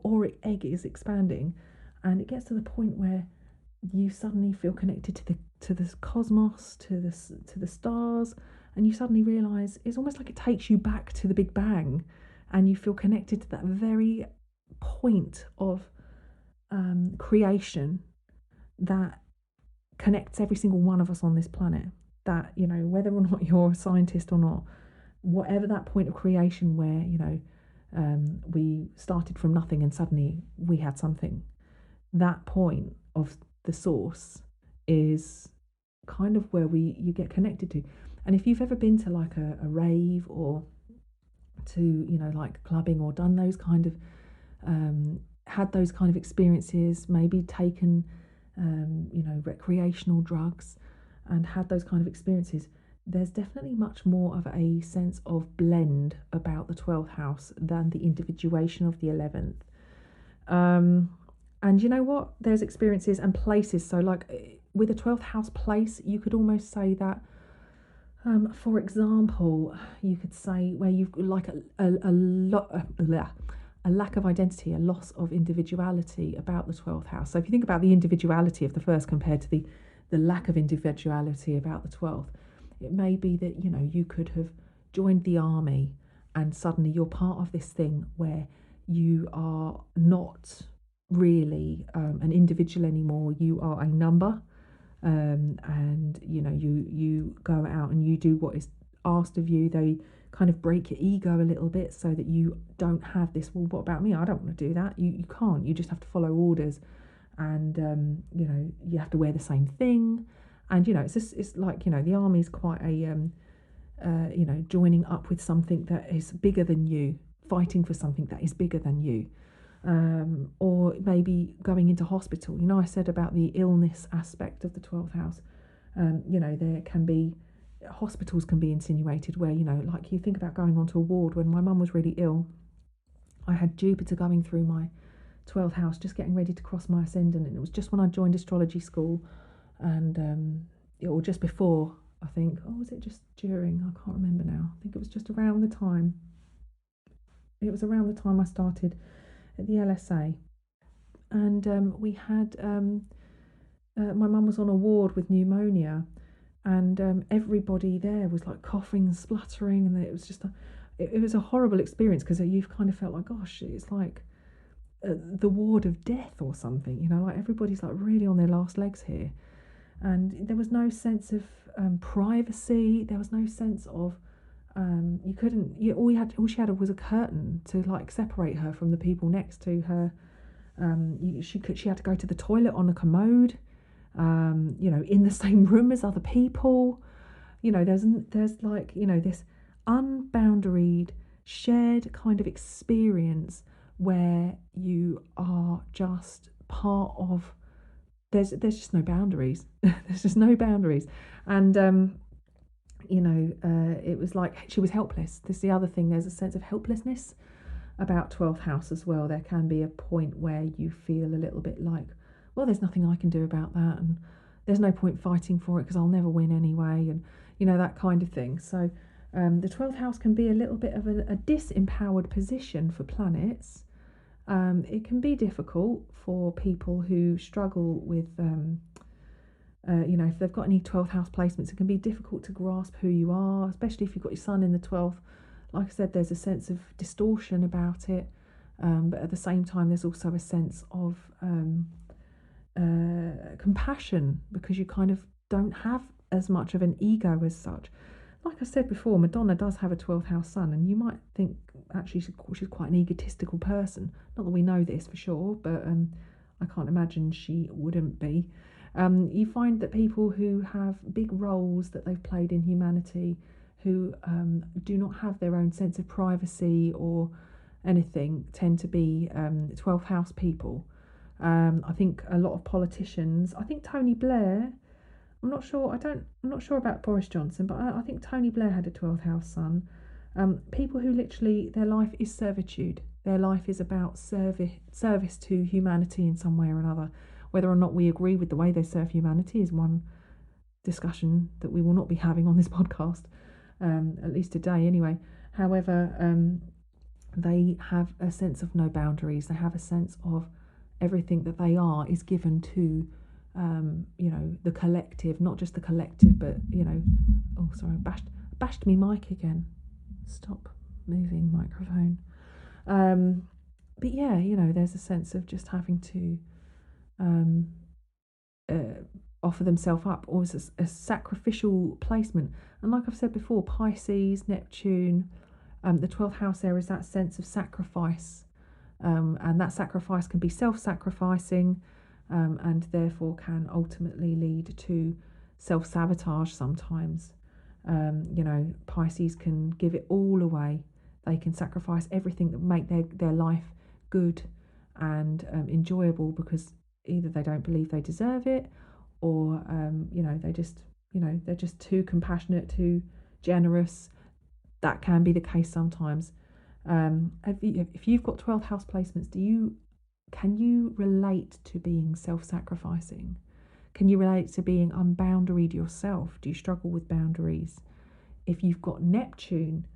auric egg is expanding, and it gets to the point where you suddenly feel connected to the cosmos, to the stars, and you suddenly realise it's almost like it takes you back to the Big Bang, and you feel connected to that very point of creation that connects every single one of us on this planet. That, you know, whether or not you're a scientist or not, whatever that point of creation where, you know, we started from nothing and suddenly we had something, that point of the source is kind of where you get connected to. And if you've ever been to like a rave or to, you know, like clubbing, or done those kind of had those kind of experiences, maybe taken you know, recreational drugs and had those kind of experiences, there's definitely much more of a sense of blend about the 12th house than the individuation of the 11th. And you know what? There's experiences and places. So like with a 12th house place, you could almost say that, for example, you could say where you've like a lack of identity, a loss of individuality about the 12th house. So if you think about the individuality of the first compared to the lack of individuality about the 12th, it may be that, you know, you could have joined the army and suddenly you're part of this thing where you are not really an individual anymore. You are a number, and you know, you go out and you do what is asked of you. They kind of break your ego a little bit so that you don't have this, well, what about me? I don't want to do that. You can't. You just have to follow orders, and you know, you have to wear the same thing. And you know, it's like, you know, the army's quite a you know, joining up with something that is bigger than you, fighting for something that is bigger than you. Or maybe going into hospital. You know, I said about the illness aspect of the 12th house. You know, there can be, hospitals can be insinuated where, you know, like you think about going onto a ward. When my mum was really ill, I had Jupiter going through my 12th house, just getting ready to cross my ascendant, and it was just when I joined astrology school, and or just before, I think, or was it just during? I can't remember now. I think it was just around the time. It was around the time I started at the LSA, and we had my mum was on a ward with pneumonia, and everybody there was like coughing and spluttering, and it was just it was a horrible experience, because you've kind of felt like, gosh, it's like the ward of death or something, you know, like everybody's like really on their last legs here, and there was no sense of privacy. There was no sense of you couldn't. All she had was a curtain to like separate her from the people next to her. She had to go to the toilet on a commode. You know, in the same room as other people. You know, there's like, you know, this unboundaried shared kind of experience where you are just part of. There's just no boundaries. There's just no boundaries, and you know, it was like she was helpless. This is the other thing. There's a sense of helplessness about 12th house as well. There can be a point where you feel a little bit like, well, there's nothing I can do about that, and there's no point fighting for it because I'll never win anyway, and you know, that kind of thing. So the 12th house can be a little bit of a disempowered position for planets. It can be difficult for people who struggle with you know, if they've got any 12th house placements, it can be difficult to grasp who you are, especially if you've got your sun in the 12th. Like I said, there's a sense of distortion about it, but at the same time there's also a sense of compassion, because you kind of don't have as much of an ego as such. Like I said before, Madonna does have a 12th house sun, and you might think actually she's quite an egotistical person. Not that we know this for sure, but I can't imagine she wouldn't be. You find that people who have big roles that they've played in humanity, who do not have their own sense of privacy or anything, tend to be 12th house people. I think a lot of politicians, I think Tony Blair, I'm not sure about Boris Johnson, but I think Tony Blair had a 12th house sun. People who literally, their life is servitude. Their life is about service to humanity in some way or another. Whether or not we agree with the way they serve humanity is one discussion that we will not be having on this podcast, at least today anyway. However, they have a sense of no boundaries. They have a sense of everything that they are is given to, you know, the collective, not just the collective, but, you know, oh, sorry, bashed me mic again. Stop moving microphone. But yeah, you know, there's a sense of just having to um, offer themselves up, or as a sacrificial placement. And like I've said before, Pisces, Neptune, the 12th house there is that sense of sacrifice, and that sacrifice can be self-sacrificing, and therefore can ultimately lead to self-sabotage sometimes. Pisces can give it all away. They can sacrifice everything that make their life good and enjoyable, because either they don't believe they deserve it, or they're just too compassionate, too generous. That can be the case sometimes. If you've got 12th house placements, can you relate to being self-sacrificing? Can you relate to being unboundaried yourself? Do you struggle with boundaries? If you've got Neptune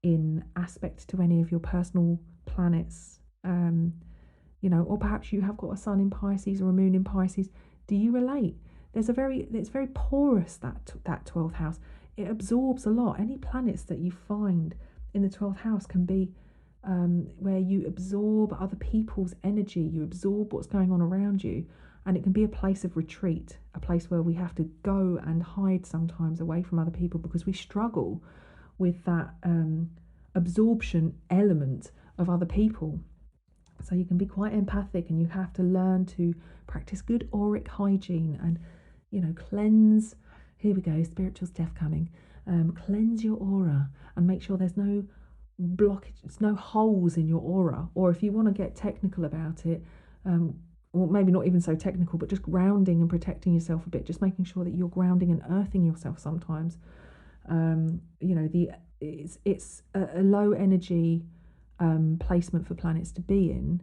in aspect to any of your personal planets, or perhaps you have got a sun in Pisces or a moon in Pisces, do you relate? It's very porous, that 12th house. It absorbs a lot. Any planets that you find in the 12th house can be where you absorb other people's energy, you absorb what's going on around you, and it can be a place of retreat, a place where we have to go and hide sometimes away from other people because we struggle with that absorption element of other people. So you can be quite empathic, and you have to learn to practice good auric hygiene and, cleanse. Here we go, spiritual stuff coming. Cleanse your aura and make sure there's no blockages, no holes in your aura. Or if you want to get technical about it, or maybe not even so technical, but just grounding and protecting yourself a bit, just making sure that you're grounding and earthing yourself sometimes. It's a low energy placement for planets to be in.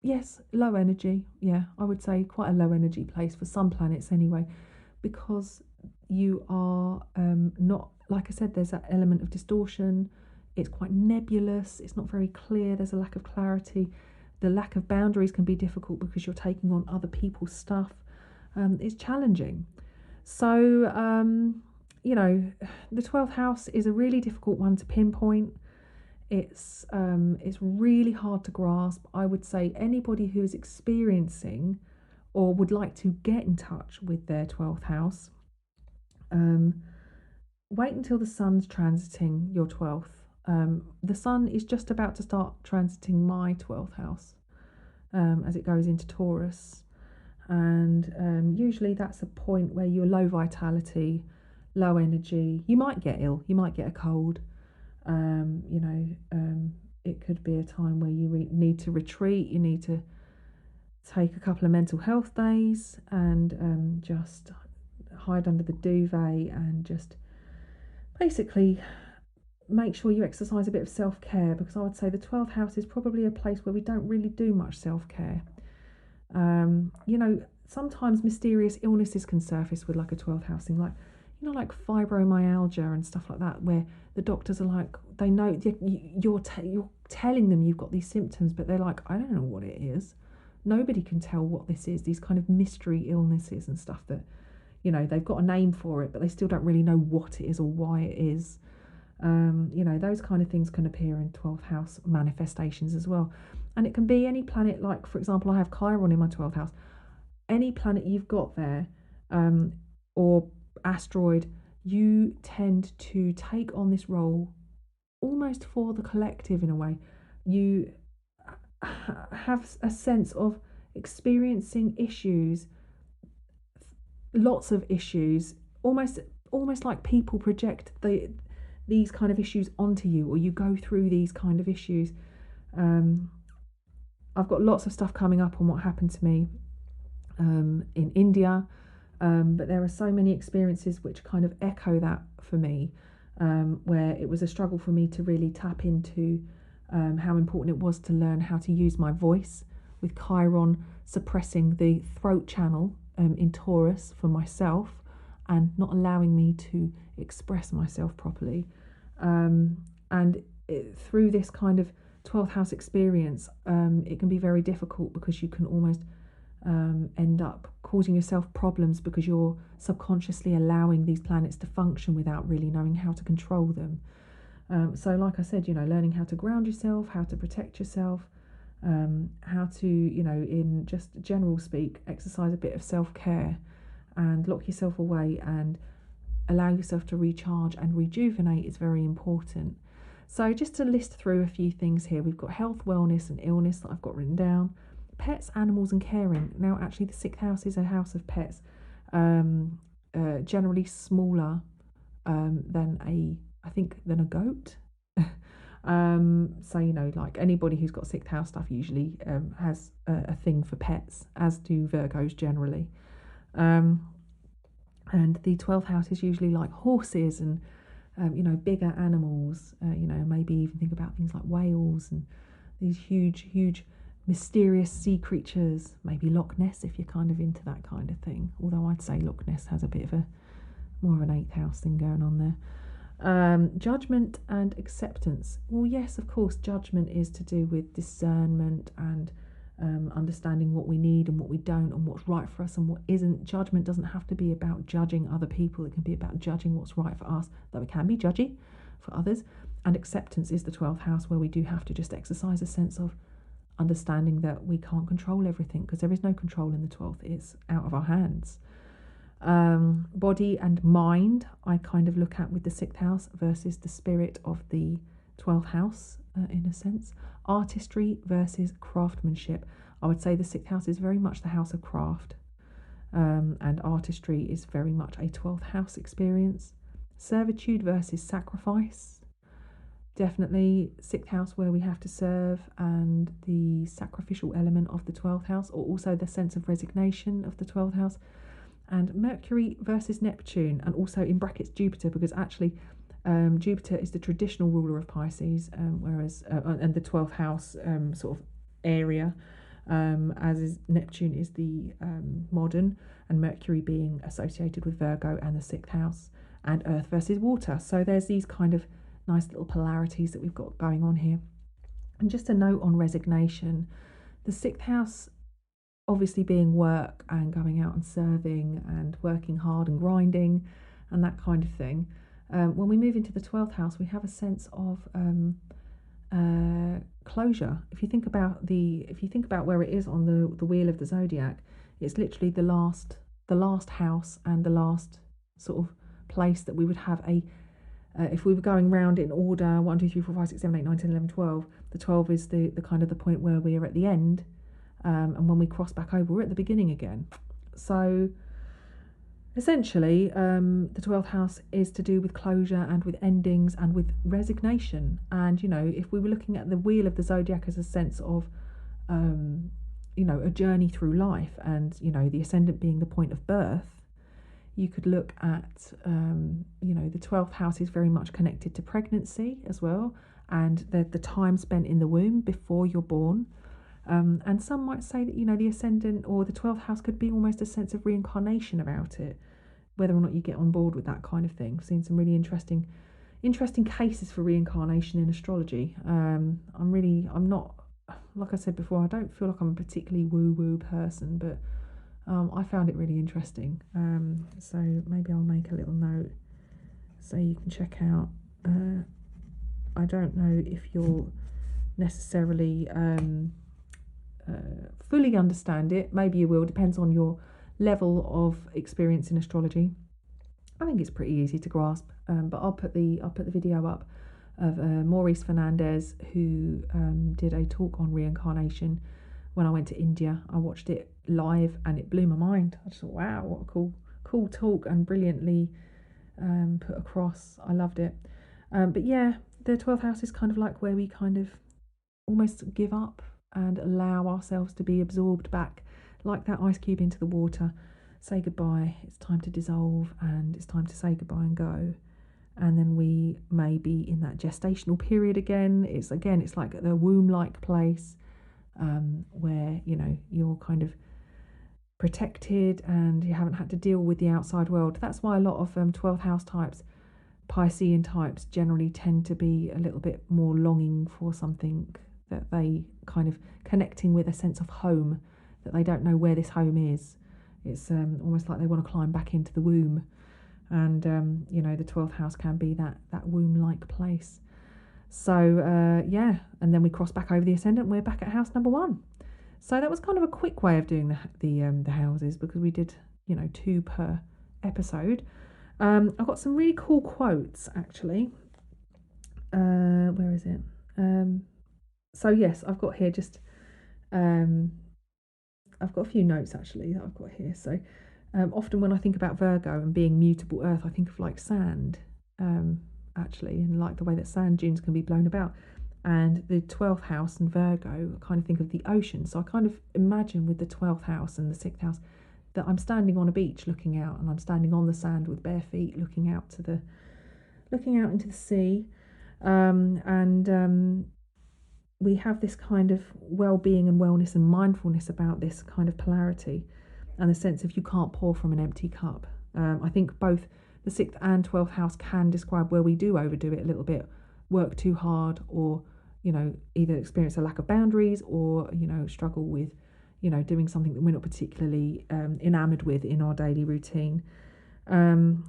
Yes, low energy. Yeah, I would say quite a low energy place for some planets anyway, because you are not, like I said, there's that element of distortion. It's quite nebulous. It's not very clear. There's a lack of clarity. The lack of boundaries can be difficult because you're taking on other people's stuff. It's challenging. So, the 12th house is a really difficult one to pinpoint. It's really hard to grasp. I would say anybody who is experiencing or would like to get in touch with their 12th house, wait until the sun's transiting your 12th. The sun is just about to start transiting my 12th house as it goes into Taurus. And usually that's a point where you're low vitality, low energy. You might get ill, you might get a cold. It could be a time where you need to retreat. You need to take a couple of mental health days and just hide under the duvet and just basically make sure you exercise a bit of self-care, because I would say the 12th house is probably a place where we don't really do much self-care. Sometimes mysterious illnesses can surface with like a 12th house thing, like fibromyalgia and stuff like that, where the doctors are like, they know you're telling them you've got these symptoms, but they're like, I don't know what it is. Nobody can tell what this is. These kind of mystery illnesses and stuff that, they've got a name for it, but they still don't really know what it is or why it is. Those kind of things can appear in 12th house manifestations as well. And it can be any planet, like, for example, I have Chiron in my 12th house. Any planet you've got there, or asteroid, you tend to take on this role almost for the collective in a way. You have a sense of experiencing issues, lots of issues, almost like people project these kind of issues onto you, or you go through these kind of issues. I've got lots of stuff coming up on what happened to me in India, but there are so many experiences which kind of echo that for me, where it was a struggle for me to really tap into how important it was to learn how to use my voice, with Chiron suppressing the throat channel in Taurus for myself and not allowing me to express myself properly. Through this kind of 12th house experience, it can be very difficult, because you can almost end up causing yourself problems because you're subconsciously allowing these planets to function without really knowing how to control them. So like I said, learning how to ground yourself, how to protect yourself, how to, in just general speak, exercise a bit of self-care and lock yourself away and allow yourself to recharge and rejuvenate is very important. So just to list through a few things here, we've got health, wellness and illness that I've got written down. Pets, animals and caring. Now actually the 6th house is a house of pets, generally smaller than a goat. So like anybody who's got 6th house stuff usually has a thing for pets, as do Virgos generally. And the 12th house is usually like horses and bigger animals, maybe even think about things like whales and these huge mysterious sea creatures, maybe Loch Ness if you're kind of into that kind of thing, although I'd say Loch Ness has a bit of more of an 8th house thing going on there. Judgment and acceptance. Well, yes, of course, judgment is to do with discernment and understanding what we need and what we don't and what's right for us and what isn't. Judgment doesn't have to be about judging other people. It can be about judging what's right for us, though it can be judgy for others. And acceptance is the 12th house, where we do have to just exercise a sense of understanding that we can't control everything, because there is no control in the 12th. It's out of our hands. Body and mind I kind of look at with the 6th house versus the spirit of the 12th house, in a sense. Artistry versus craftsmanship. I would say the 6th house is very much the house of craft, and artistry is very much a 12th house experience. Servitude versus sacrifice. Definitely 6th house, where we have to serve, and the sacrificial element of the 12th house, or also the sense of resignation of the 12th house. And Mercury versus Neptune, and also in brackets Jupiter, because actually Jupiter is the traditional ruler of Pisces, whereas and the 12th house sort of area, as is Neptune is the modern, and Mercury being associated with Virgo and the 6th house, and Earth versus water. So there's these kind of nice little polarities that we've got going on here. And just a note on resignation, the 6th house obviously being work and going out and serving and working hard and grinding and that kind of thing. When we move into the 12th house, we have a sense of closure. If you think about where it is on the wheel of the zodiac, it's literally the last house and the last sort of place that we would have if we were going round in order 1, 2, 3, 4, 5, 6, 7, 8, 9, 10, 11, 12. The 12 is the kind of the point where we are at the end. And when we cross back over, we're at the beginning again. So essentially, the 12th house is to do with closure and with endings and with resignation. And, if we were looking at the wheel of the zodiac as a sense of, a journey through life, and, the ascendant being the point of birth, you could look at, the 12th house is very much connected to pregnancy as well, and the time spent in the womb before you're born. And some might say that, the ascendant or the 12th house could be almost a sense of reincarnation about it, whether or not you get on board with that kind of thing. I've seen some really interesting cases for reincarnation in astrology. I'm not, like I said before, I don't feel like I'm a particularly woo-woo person, but I found it really interesting. So maybe I'll make a little note so you can check out. I don't know if you'll necessarily fully understand it. Maybe you will, depends on your level of experience in astrology. I think it's pretty easy to grasp, but I'll put the video up of Maurice Fernandez, who did a talk on reincarnation when I went to India. I watched it live and it blew my mind. I just thought, wow, what a cool talk, and brilliantly put across. I loved it. But yeah, the 12th house is kind of like where we kind of almost give up and allow ourselves to be absorbed back like that ice cube into the water. Say goodbye, it's time to dissolve, and it's time to say goodbye and go. And then we may be in that gestational period again. It's like the womb-like place, where you're kind of protected and you haven't had to deal with the outside world. That's why a lot of 12th house types, Piscean types, generally tend to be a little bit more longing for something that they kind of connecting with, a sense of home, that they don't know where this home is. It's almost like they want to climb back into the womb, and the 12th house can be that womb-like place. So and then we cross back over the ascendant. We're back at house number 1. So that was kind of a quick way of doing the houses, because we did 2 per episode. I've got some really cool quotes actually. Where is it? So yes, I've got here just I've got a few notes actually that I've got here. So often when I think about Virgo and being mutable earth, I think of like sand, actually, and like the way that sand dunes can be blown about. And the 12th house and Virgo, I kind of think of the ocean. So I kind of imagine with the 12th house and the 6th house that I'm standing on a beach looking out, and I'm standing on the sand with bare feet looking out into the sea. We have this kind of well-being and wellness and mindfulness about this kind of polarity, and the sense of you can't pour from an empty cup. I think both the 6th and 12th house can describe where we do overdo it a little bit, work too hard, or either experience a lack of boundaries, or struggle with doing something that we're not particularly enamored with in our daily routine. And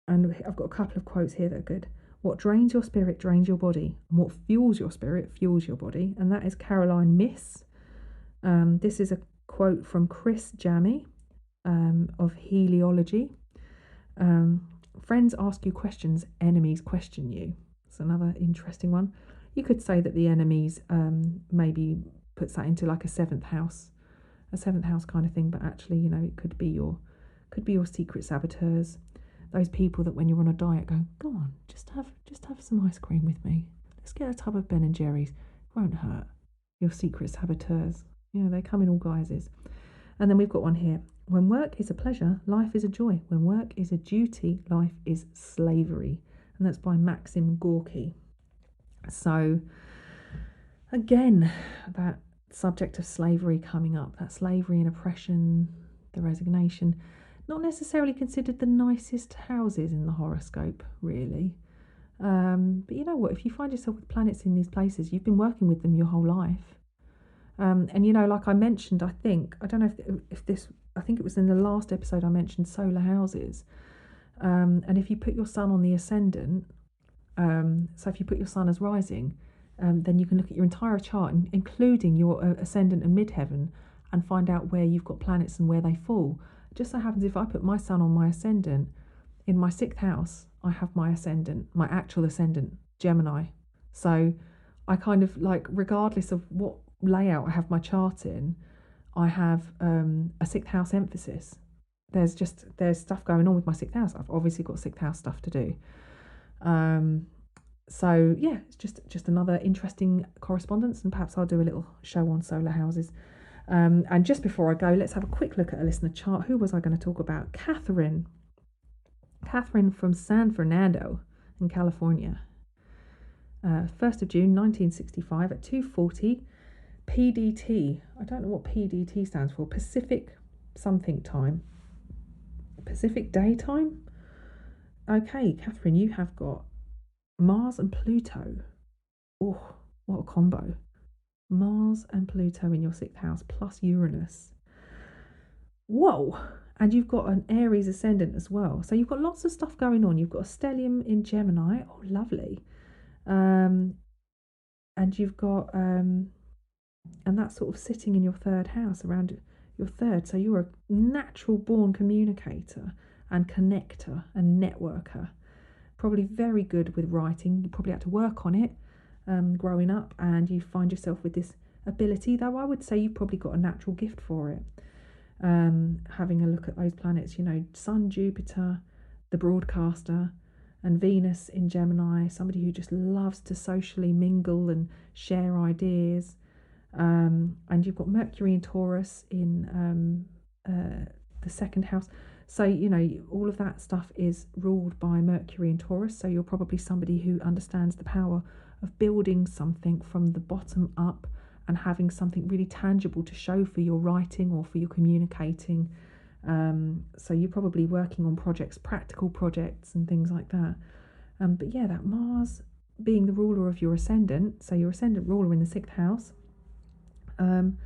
I've got a couple of quotes here that are good. What drains your spirit drains your body, and what fuels your spirit fuels your body. And that is Caroline Miss. This is a quote from Chris Jammy of Heliology. Friends ask you questions, enemies question you. It's another interesting one. You could say that the enemies maybe puts that into like a seventh house kind of thing, but actually, it could be your secret saboteurs. Those people that when you're on a diet go on, just have some ice cream with me. Let's get a tub of Ben and Jerry's. It won't hurt. Your secret saboteurs. They come in all guises. And then we've got one here. When work is a pleasure, life is a joy. When work is a duty, life is slavery. And that's by Maxim Gorky. So again, that subject of slavery coming up, that slavery and oppression, the resignation, not necessarily considered the nicest houses in the horoscope, really. But you know what, if you find yourself with planets in these places, you've been working with them your whole life. And like I mentioned, I don't know if this, I think it was in the last episode I mentioned solar houses. And if you put your sun on the ascendant, so if you put your sun as rising, then you can look at your entire chart, including your ascendant and midheaven, and find out where you've got planets and where they fall. It just so happens if I put my sun on my ascendant, in my 6th house, I have my ascendant, my actual ascendant, Gemini. So I kind of like, regardless of what layout I have my chart in, I have a 6th house emphasis. There's stuff going on with my 6th house. I've obviously got 6th house stuff to do. So yeah, it's just another interesting correspondence, and perhaps I'll do a little show on solar houses. And just before I go, let's have a quick look at a listener chart. Who was I going to talk about? Catherine from San Fernando in California. 1st of June 1965 at 2:40 PDT. I don't know what PDT stands for. Pacific something time. Pacific daytime? Okay, Catherine, you have got Mars and Pluto. Oh, what a combo. Mars and Pluto in your 6th house plus Uranus. Whoa! And you've got an Aries ascendant as well. So you've got lots of stuff going on. You've got a stellium in Gemini. Oh, lovely. And you've got, and that's sort of sitting in your 3rd house, around your 3rd. So you're a natural born communicator and connector and networker. Probably very good with writing. You probably had to work on it growing up, and you find yourself with this ability, though I would say you've probably got a natural gift for it. Having a look at those planets, Sun, Jupiter, the broadcaster, and Venus in Gemini, somebody who just loves to socially mingle and share ideas. And you've got Mercury and Taurus in the 2nd house. So, all of that stuff is ruled by Mercury and Taurus. So you're probably somebody who understands the power of building something from the bottom up and having something really tangible to show for your writing or for your communicating. So you're probably working on projects, practical projects and things like that. But yeah, that Mars being the ruler of your ascendant, so your ascendant ruler in the 6th house, and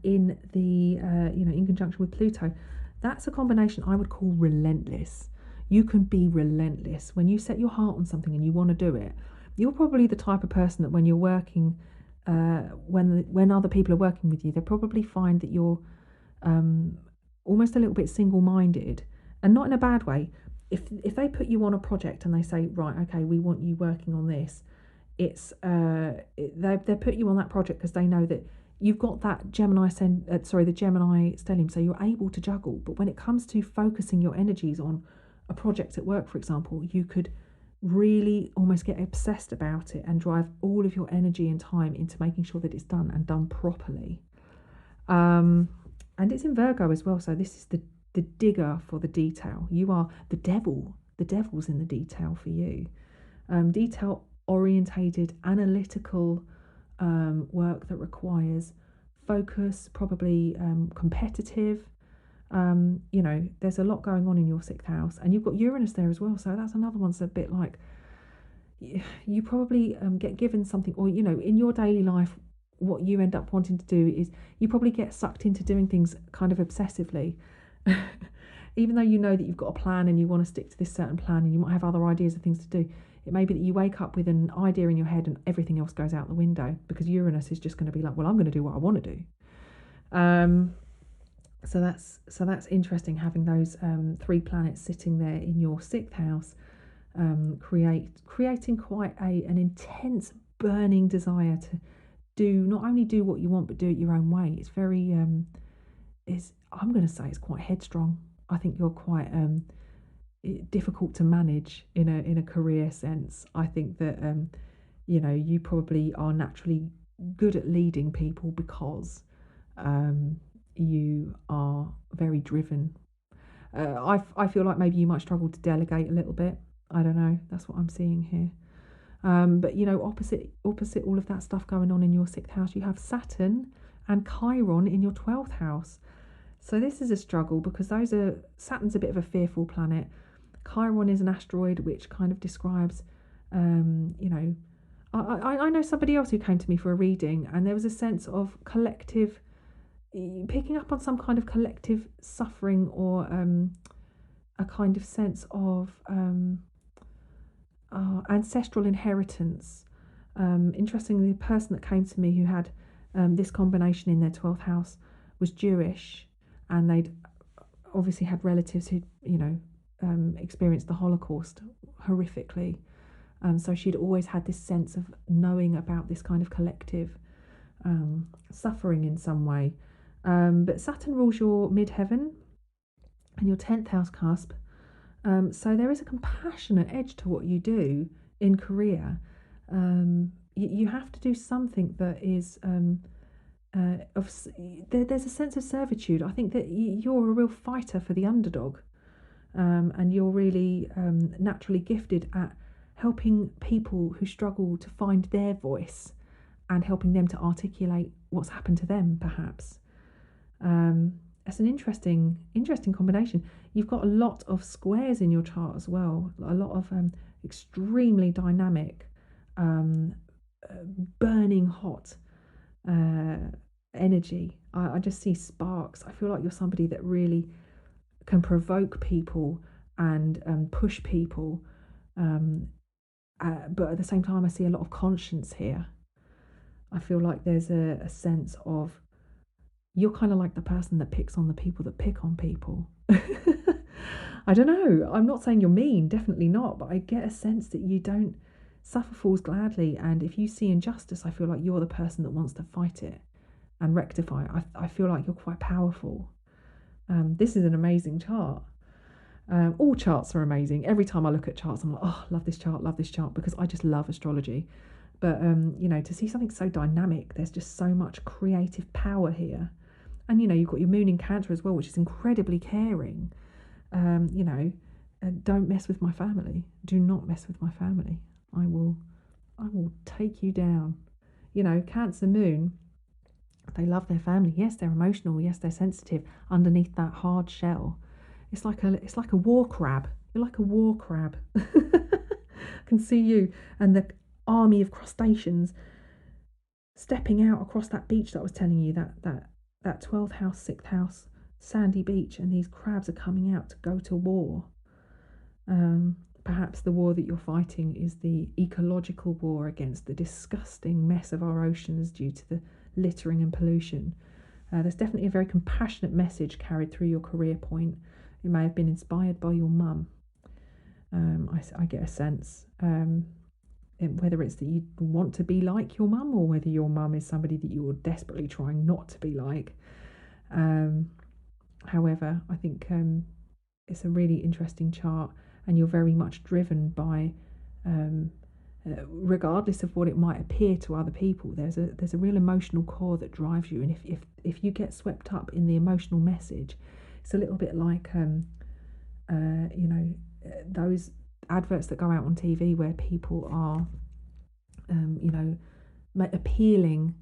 in the, in conjunction with Pluto, that's a combination I would call relentless. You can be relentless when you set your heart on something and you want to do it. you're probably the type of person that when you're working, when other people are working with you, they probably find that you're almost a little bit single-minded, and not in a bad way. If they put you on a project and they say, right, okay, we want you working on this, it's they put you on that project because they know that you've got that the Gemini stellium, so you're able to juggle. But when it comes to focusing your energies on a project at work, for example, you could really almost get obsessed about it and drive all of your energy and time into making sure that it's done and done properly. And it's in Virgo as well, so this is the digger for the detail. You are the devil. The devil's in the detail for you. Detail orientated, analytical work that requires focus, probably competitive. There's a lot going on in your 6th house, and you've got Uranus there as well, so that's another one that's a bit like you probably get given something, or in your daily life, what you end up wanting to do is you probably get sucked into doing things kind of obsessively. Even though you know that you've got a plan and you want to stick to this certain plan, and you might have other ideas of things to do, it may be that you wake up with an idea in your head and everything else goes out the window, because Uranus is just going to be like, well, I'm going to do what I want to do. So that's interesting, having those 3 planets sitting there in your 6th house, creating quite an intense burning desire to not only do what you want, but do it your own way. It's very I'm going to say it's quite headstrong. I think you're quite difficult to manage in a career sense. I think that you probably are naturally good at leading people because you are very driven. I feel like maybe you might struggle to delegate a little bit. I don't know. That's what I'm seeing here. But opposite all of that stuff going on in your 6th house, you have Saturn and Chiron in your 12th house. So this is a struggle, because Saturn's a bit of a fearful planet. Chiron is an asteroid which kind of describes, I know somebody else who came to me for a reading, and there was a sense of collective, picking up on some kind of collective suffering, or a kind of sense of ancestral inheritance. Interestingly, the person that came to me who had this combination in their 12th house was Jewish, and they'd obviously had relatives who experienced the Holocaust horrifically. So she'd always had this sense of knowing about this kind of collective suffering in some way. But Saturn rules your midheaven and your 10th house cusp. So there is a compassionate edge to what you do in career. You have to do something that is there's a sense of servitude. I think that you're a real fighter for the underdog, and you're really naturally gifted at helping people who struggle to find their voice and helping them to articulate what's happened to them, perhaps. It's an interesting combination. You've got a lot of squares in your chart as well, a lot of extremely dynamic, burning hot energy. I just see sparks. I feel like you're somebody that really can provoke people and push people, but at the same time I see a lot of conscience here. I feel like there's a sense of, you're kind of like the person that picks on the people that pick on people. I don't know, I'm not saying you're mean, definitely not, but I get a sense that you don't suffer fools gladly, and if you see injustice, I feel like you're the person that wants to fight it and rectify it. I feel like you're quite powerful. This is an amazing chart. All charts are amazing. Every time I look at charts, I'm like, oh, love this chart, because I just love astrology. But to see something so dynamic, there's just so much creative power here. And you've got your moon in Cancer as well, which is incredibly caring. Don't mess with my family. Do not mess with my family. I will take you down. Cancer moon, they love their family. Yes, they're emotional. Yes, they're sensitive. Underneath that hard shell, it's like a war crab. You're like a war crab. I can see you and the army of crustaceans stepping out across that beach that I was telling you, that 12th house, 6th house, sandy beach, and these crabs are coming out to go to war. perhaps the war that you're fighting is the ecological war against the disgusting mess of our oceans due to the littering and pollution. There's definitely a very compassionate message carried through your career point. It may have been inspired by your mum. I get a sense, whether it's that you want to be like your mum or whether your mum is somebody that you're desperately trying not to be like. However, I think it's a really interesting chart, and you're very much driven by, regardless of what it might appear to other people, there's a real emotional core that drives you. And if you get swept up in the emotional message, it's a little bit like those adverts that go out on TV where people are appealing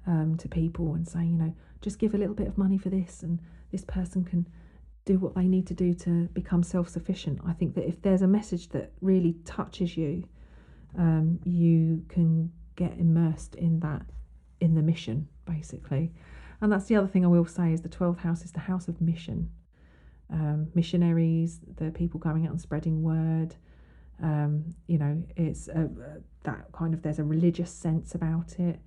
to people and saying, just give a little bit of money for this and this person can do what they need to do to become self-sufficient. I think that if there's a message that really touches you, you can get immersed in the mission, basically. And that's the other thing I will say, is the 12th house is the house of mission. Missionaries, the people going out and spreading word. It's that kind of, there's a religious sense about it,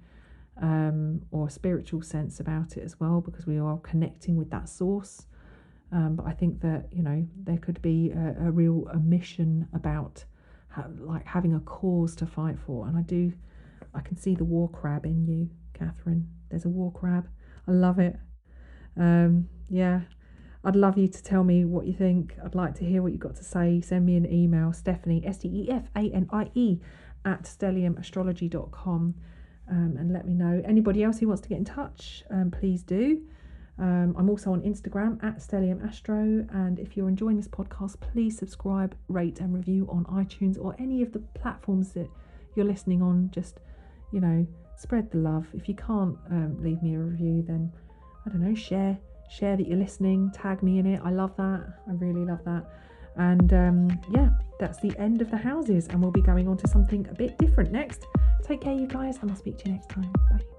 or a spiritual sense about it as well, because we are connecting with that source. But I think that, there could be a real mission about having a cause to fight for. And I can see the war crab in you, Catherine. There's a war crab. I love it. I'd love you to tell me what you think. I'd like to hear what you've got to say. Send me an email, Stephanie, Stefanie, at stelliumastrology.com, and let me know. Anybody else who wants to get in touch, please do. I'm also on Instagram at Stellium Astro, and if you're enjoying this podcast, please subscribe, rate and review on iTunes or any of the platforms that you're listening on. Just, spread the love. If you can't leave me a review, then I don't know, share that you're listening, tag me in it. I love that. I really love that. And that's the end of the houses, and we'll be going on to something a bit different next. Take care, you guys, and I'll speak to you next time. Bye.